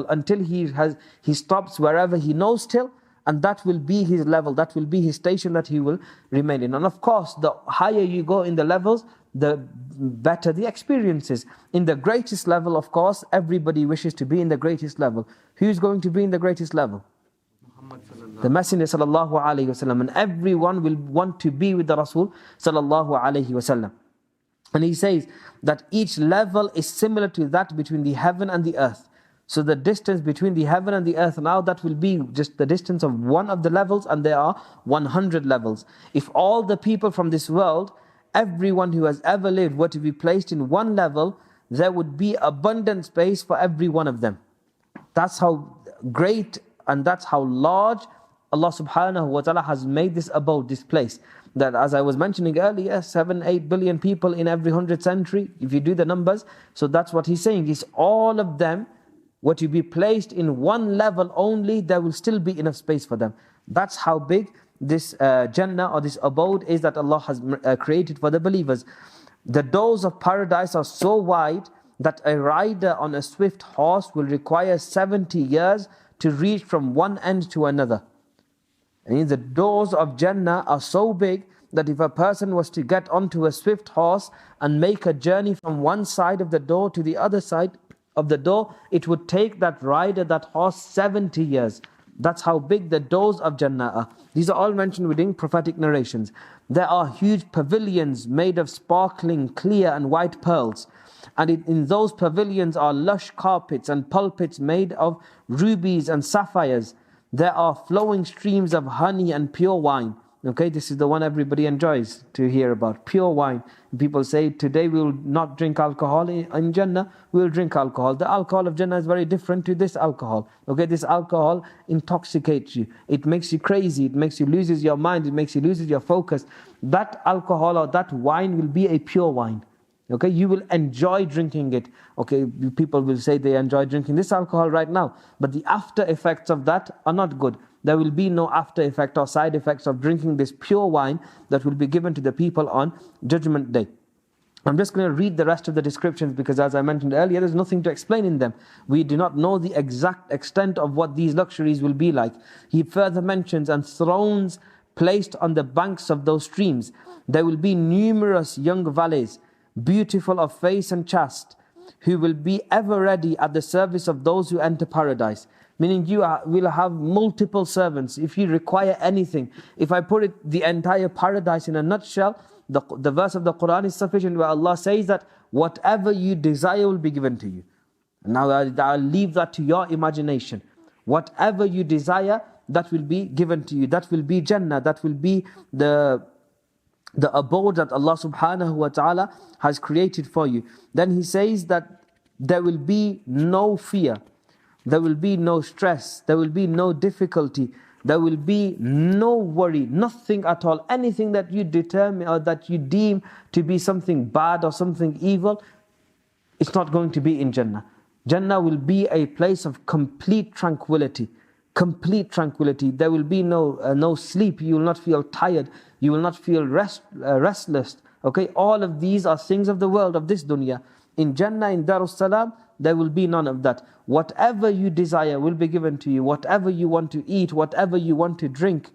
until he stops wherever he knows till, and that will be his level, that will be his station that he will remain in. And of course, the higher you go in the levels, the better the experiences. In the greatest level, of course, everybody wishes to be in the greatest level. Who's going to be in the greatest level? The Messenger sallallahu alaihi wasallam, and everyone will want to be with the Rasul sallallahu alaihi wasallam. And he says that each level is similar to that between the heaven and the earth. So the distance between the heaven and the earth now, that will be just the distance of one of the levels, and there are 100 levels. If all the people from this world, everyone who has ever lived, were to be placed in one level, there would be abundant space for every one of them. That's how great and that's how large Allah subhanahu wa ta'ala has made this abode, this place. That, as I was mentioning earlier, 7-8 billion people in every 100th century, if you do the numbers. So that's what he's saying, is all of them were to be placed in one level only, there will still be enough space for them. That's how big this Jannah or this abode is that Allah has created for the believers. The doors of paradise are so wide that a rider on a swift horse will require 70 years to reach from one end to another. And the doors of Jannah are so big that if a person was to get onto a swift horse and make a journey from one side of the door to the other side of the door, it would take that rider, that horse, 70 years. That's how big the doors of Jannah are. These are all mentioned within prophetic narrations. There are huge pavilions made of sparkling, clear and white pearls. And in those pavilions are lush carpets and pulpits made of rubies and sapphires. There are flowing streams of honey and pure wine. Okay, this is the one everybody enjoys to hear about, pure wine. People say, today we will not drink alcohol. In Jannah, we will drink alcohol. The alcohol of Jannah is very different to this alcohol. Okay, this alcohol intoxicates you. It makes you crazy. It makes you lose your mind. It makes you lose your focus. That alcohol or that wine will be a pure wine. Okay, you will enjoy drinking it. Okay, people will say they enjoy drinking this alcohol right now, but the after effects of that are not good. There will be no after effect or side effects of drinking this pure wine that will be given to the people on Judgment Day. I'm just going to read the rest of the descriptions because, as I mentioned earlier, there's nothing to explain in them. We do not know the exact extent of what these luxuries will be like. He further mentions, and thrones placed on the banks of those streams. There will be numerous young valets, beautiful of face and chaste, who will be ever ready at the service of those who enter paradise. Meaning you will have multiple servants. If you require anything, if I put the entire paradise in a nutshell, the verse of the Quran is sufficient where Allah says that whatever you desire will be given to you. Now I'll leave that to your imagination. Whatever you desire, that will be given to you. That will be Jannah. That will be the abode that Allah subhanahu wa ta'ala has created for you. Then he says that there will be no fear, there will be no stress, there will be no difficulty, there will be no worry, nothing at all. Anything that you determine or that you deem to be something bad or something evil, it's not going to be in Jannah. Jannah will be a place of complete tranquility. Complete tranquility. There will be no sleep. You will not feel tired. You will not feel restless. Okay, all of these are things of the world, of this dunya. In Jannah, in Darus Salam, there will be none of that. Whatever you desire will be given to you. Whatever you want to eat, whatever you want to drink,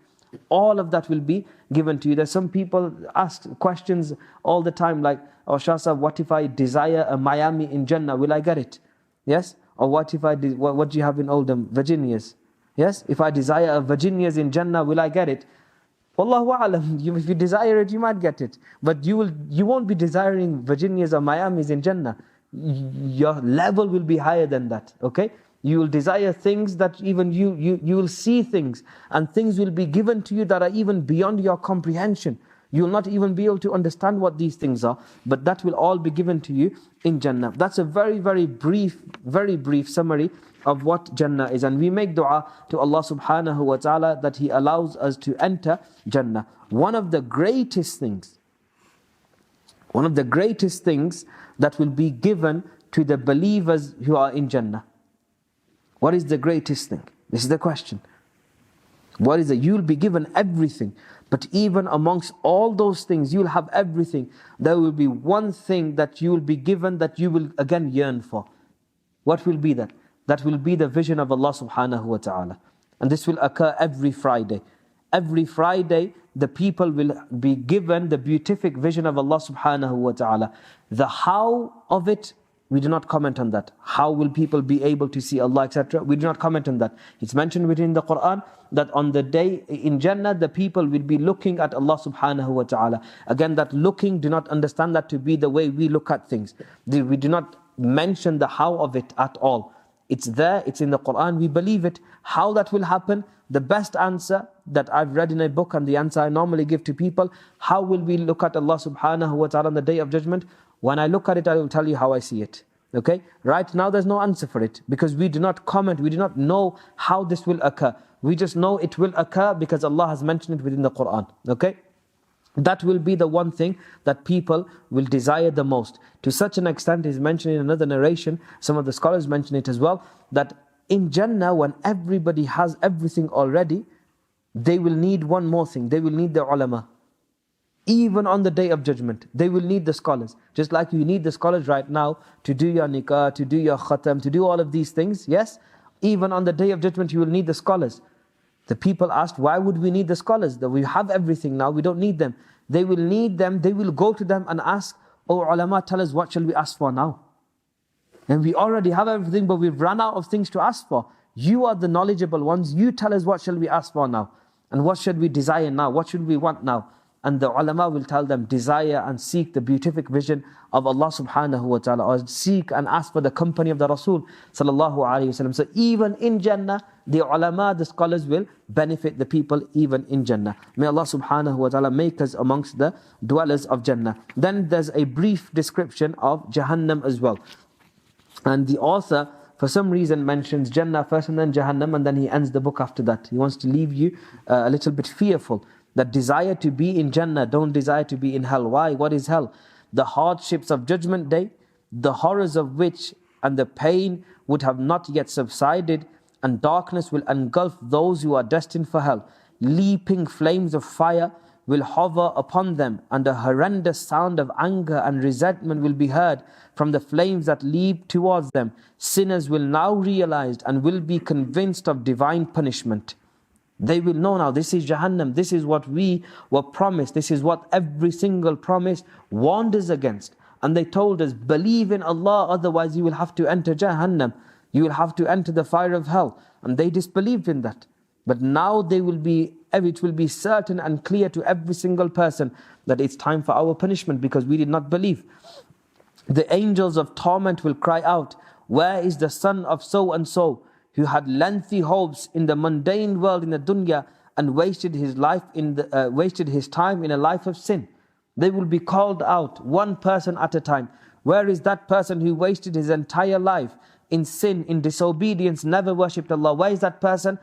all of that will be given to you. There's some people ask questions all the time like, oh Shah Sahib, what if I desire a Miami in Jannah? Will I get it? Yes? Or what if what do you have in Oldham? Virginias. Yes, if I desire a Virginia's in Jannah, will I get it? Wallahu a'lam. If you desire it, you might get it. But you won't be desiring Virginia's or Miami's in Jannah. Your level will be higher than that. Okay? You will desire things that even you will see things, and things will be given to you that are even beyond your comprehension. You will not even be able to understand what these things are, but that will all be given to you in Jannah. That's a very, very brief summary of what Jannah is. And we make dua to Allah subhanahu wa ta'ala that He allows us to enter Jannah. One of the greatest things that will be given to the believers who are in Jannah. What is the greatest thing? This is the question. What is it? You'll be given everything. But even amongst all those things, you'll have everything. There will be one thing that you will be given that you will again yearn for. What will be that? That will be the vision of Allah subhanahu wa ta'ala. And this will occur every Friday. Every Friday, the people will be given the beatific vision of Allah subhanahu wa ta'ala. The how of it, we do not comment on that. How will people be able to see Allah, etc.? We do not comment on that. It's mentioned within the Quran that on the day in Jannah, the people will be looking at Allah subhanahu wa ta'ala. Again, that looking, do not understand that to be the way we look at things. We do not mention the how of it at all. It's there, it's in the Quran, we believe it. How that will happen, the best answer that I've read in a book, and the answer I normally give to people, how will we look at Allah subhanahu wa ta'ala on the Day of Judgment? When I look at it, I will tell you how I see it. Okay? Right now there's no answer for it, because we do not comment, we do not know how this will occur. We just know it will occur because Allah has mentioned it within the Quran. Okay? That will be the one thing that people will desire the most. To such an extent, is mentioned in another narration, some of the scholars mention it as well, that in Jannah, when everybody has everything already, they will need one more thing. They will need the ulama. Even on the Day of Judgment, they will need the scholars. Just like you need the scholars right now to do your nikah, to do your khatam, to do all of these things, yes? Even on the Day of Judgment, you will need the scholars. The people asked, why would we need the scholars? That we have everything now, we don't need them. They will need them, they will go to them and ask, oh ulama, tell us what shall we ask for now? And we already have everything, but we've run out of things to ask for. You are the knowledgeable ones, you tell us what shall we ask for now? And what should we desire now? What should we want now? And the ulama will tell them, desire and seek the beatific vision of Allah subhanahu wa ta'ala, or seek and ask for the company of the Rasul sallallahu alayhi wa sallam. So even in Jannah, the ulama, the scholars will benefit the people even in Jannah. May Allah subhanahu wa ta'ala make us amongst the dwellers of Jannah. Then there's a brief description of Jahannam as well. And the author, for some reason, mentions Jannah first and then Jahannam, and then he ends the book after that. He wants to leave you a little bit fearful. That desire to be in Jannah, don't desire to be in hell. Why? What is hell? The hardships of Judgment Day, the horrors of which and the pain would have not yet subsided, and darkness will engulf those who are destined for hell. Leaping flames of fire will hover upon them, and a horrendous sound of anger and resentment will be heard from the flames that leap towards them. Sinners will now realize and will be convinced of divine punishment. They will know now, this is Jahannam, this is what we were promised, this is what every single promise warned us against. And they told us, believe in Allah, otherwise you will have to enter Jahannam, you will have to enter the fire of hell. And they disbelieved in that. But now it will be certain and clear to every single person that it's time for our punishment, because we did not believe. The angels of torment will cry out, where is the son of so and so, who had lengthy hopes in the mundane world, in the dunya, and wasted his time in a life of sin? They will be called out, one person at a time. Where is that person who wasted his entire life in sin, in disobedience, never worshipped Allah? Where is that person?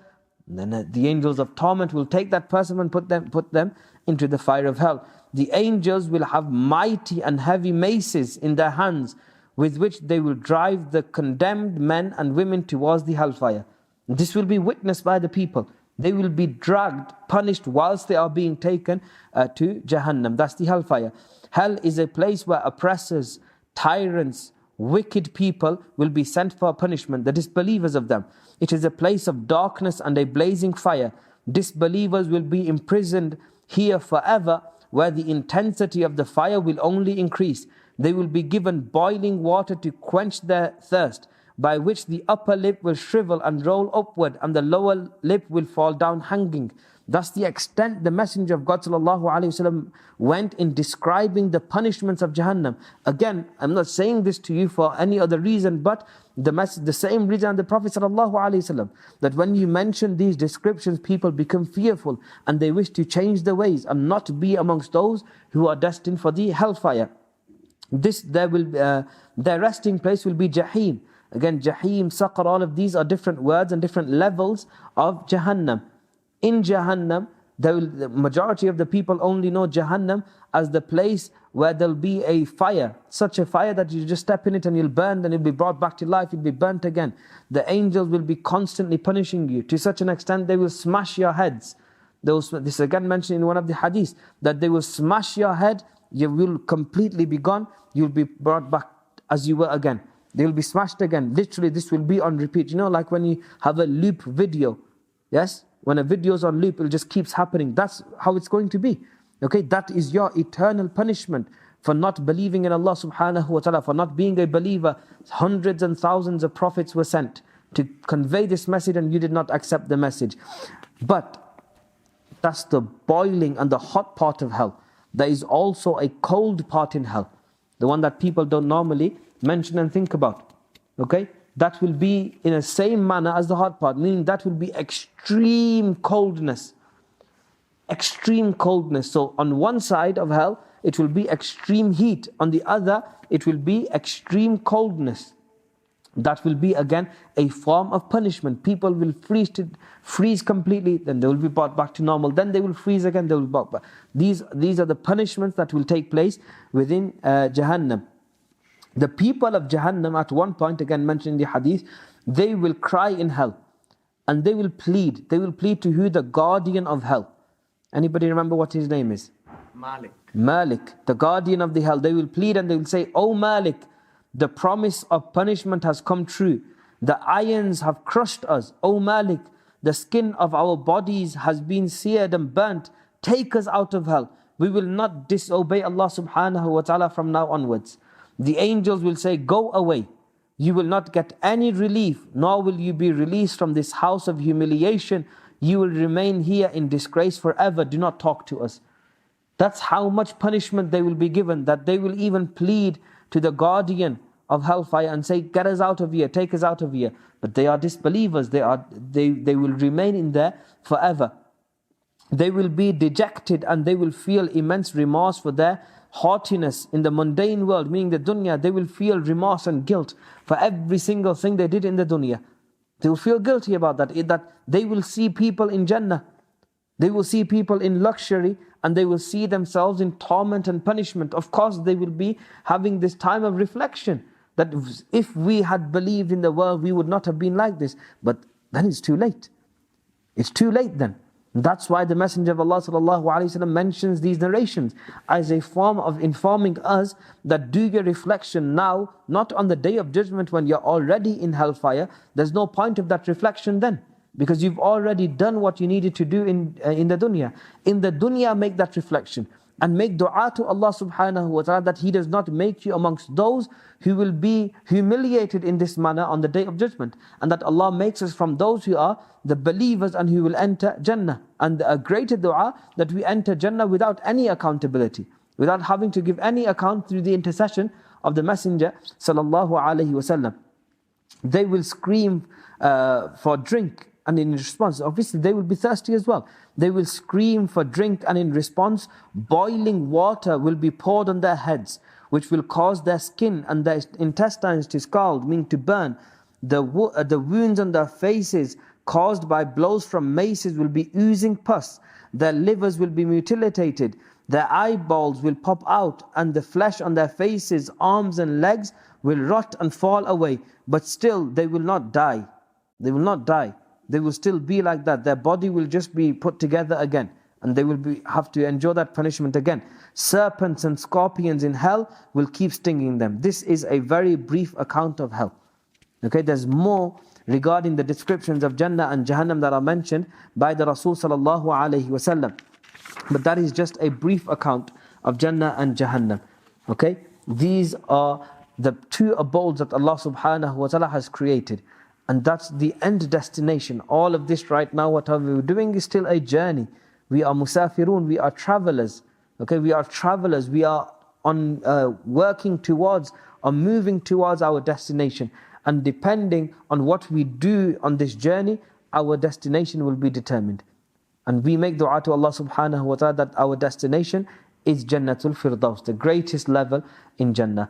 And then the angels of torment will take that person and put them into the fire of hell. The angels will have mighty and heavy maces in their hands, with which they will drive the condemned men and women towards the hellfire. This will be witnessed by the people. They will be dragged, punished whilst they are being taken to Jahannam. That's the hellfire. Hell is a place where oppressors, tyrants, wicked people will be sent for punishment, the disbelievers of them. It is a place of darkness and a blazing fire. Disbelievers will be imprisoned here forever, where the intensity of the fire will only increase. They will be given boiling water to quench their thirst, by which the upper lip will shrivel and roll upward, and the lower lip will fall down hanging. Thus the extent the Messenger of God ﷺ went in describing the punishments of Jahannam. Again, I'm not saying this to you for any other reason, but the same reason the Prophet ﷺ, that when you mention these descriptions, people become fearful and they wish to change their ways and not be amongst those who are destined for the hellfire. Their resting place will be Jahim. Again, Jahim, Saqar, all of these are different words and different levels of Jahannam. In Jahannam, the majority of the people only know Jahannam as the place where there'll be a fire, such a fire that you just step in it and you'll burn, then you'll be brought back to life, you'll be burnt again. The angels will be constantly punishing you to such an extent they will smash your heads. This is again mentioned in one of the hadiths, that they will smash your head, you will completely be gone, you'll be brought back as you were again. They will be smashed again. Literally, this will be on repeat. You know, like when you have a loop video, yes? When a video is on loop, it just keeps happening. That's how it's going to be. Okay, that is your eternal punishment for not believing in Allah subhanahu wa ta'ala, for not being a believer. Hundreds and thousands of prophets were sent to convey this message and you did not accept the message. But that's the boiling and the hot part of hell. There is also a cold part in hell, the one that people don't normally mention and think about. Okay, that will be in the same manner as the hot part, meaning that will be extreme coldness. Extreme coldness. So on one side of hell, it will be extreme heat. On the other, it will be extreme coldness. That will be again a form of punishment. People will freeze completely, then they will be brought back to normal. Then they will freeze again, they will be brought back. These are the punishments that will take place within Jahannam. The people of Jahannam at one point, again mentioned in the hadith, they will cry in hell and they will plead. They will plead to who? The guardian of hell. Anybody remember what his name is? Malik, the guardian of the hell. They will plead and they will say, "Oh Malik, the promise of punishment has come true. The irons have crushed us. Oh Malik, the skin of our bodies has been seared and burnt. Take us out of hell. We will not disobey Allah subhanahu wa ta'ala from now onwards." The angels will say, "Go away. You will not get any relief, nor will you be released from this house of humiliation. You will remain here in disgrace forever. Do not talk to us." That's how much punishment they will be given, that they will even plead to the guardian of hellfire and say, "Get us out of here, take us out of here." But they are disbelievers. They will remain in there forever. They will be dejected and they will feel immense remorse for their haughtiness in the mundane world, meaning the dunya. They will feel remorse and guilt for every single thing they did in the dunya. They will feel guilty about that. That they will see people in Jannah, they will see people in luxury, and they will see themselves in torment and punishment. Of course, they will be having this time of reflection, that if we had believed in the world, we would not have been like this. But then it's too late. It's too late then. That's why the Messenger of Allah sallallahu alaihi wasallam mentions these narrations as a form of informing us that do your reflection now, not on the day of judgment when you're already in hellfire. There's no point of that reflection then, because you've already done what you needed to do in the dunya. In the dunya, make that reflection and make dua to Allah subhanahu wa ta'ala that He does not make you amongst those who will be humiliated in this manner on the day of judgment, and that Allah makes us from those who are the believers and who will enter Jannah. And a greater dua, that we enter Jannah without any accountability, without having to give any account, through the intercession of the Messenger sallallahu alaihi wasallam. They will scream for drink, and in response, obviously they will be thirsty as well. They will scream for drink, and in response, boiling water will be poured on their heads, which will cause their skin and their intestines to scald, meaning to burn. The wounds on their faces caused by blows from maces will be oozing pus. Their livers will be mutilated. Their eyeballs will pop out, and the flesh on their faces, arms and legs will rot and fall away. But still they will not die. They will not die. They will still be like that. Their body will just be put together again, and they will have to endure that punishment again. Serpents and scorpions in hell will keep stinging them. This is a very brief account of hell. Okay, there's more regarding the descriptions of Jannah and Jahannam that are mentioned by the Rasul sallallahu alaihi wasallam. But that is just a brief account of Jannah and Jahannam. Okay, these are the two abodes that Allah subhanahu wa ta'ala has created. And that's the end destination. All of this right now, whatever we're doing is still a journey. We are musafirun, we are travelers. Okay, we are travelers. We are on working towards or moving towards our destination. And depending on what we do on this journey, our destination will be determined. And we make dua to Allah subhanahu wa ta'ala that our destination is Jannatul Firdaus, the greatest level in Jannah.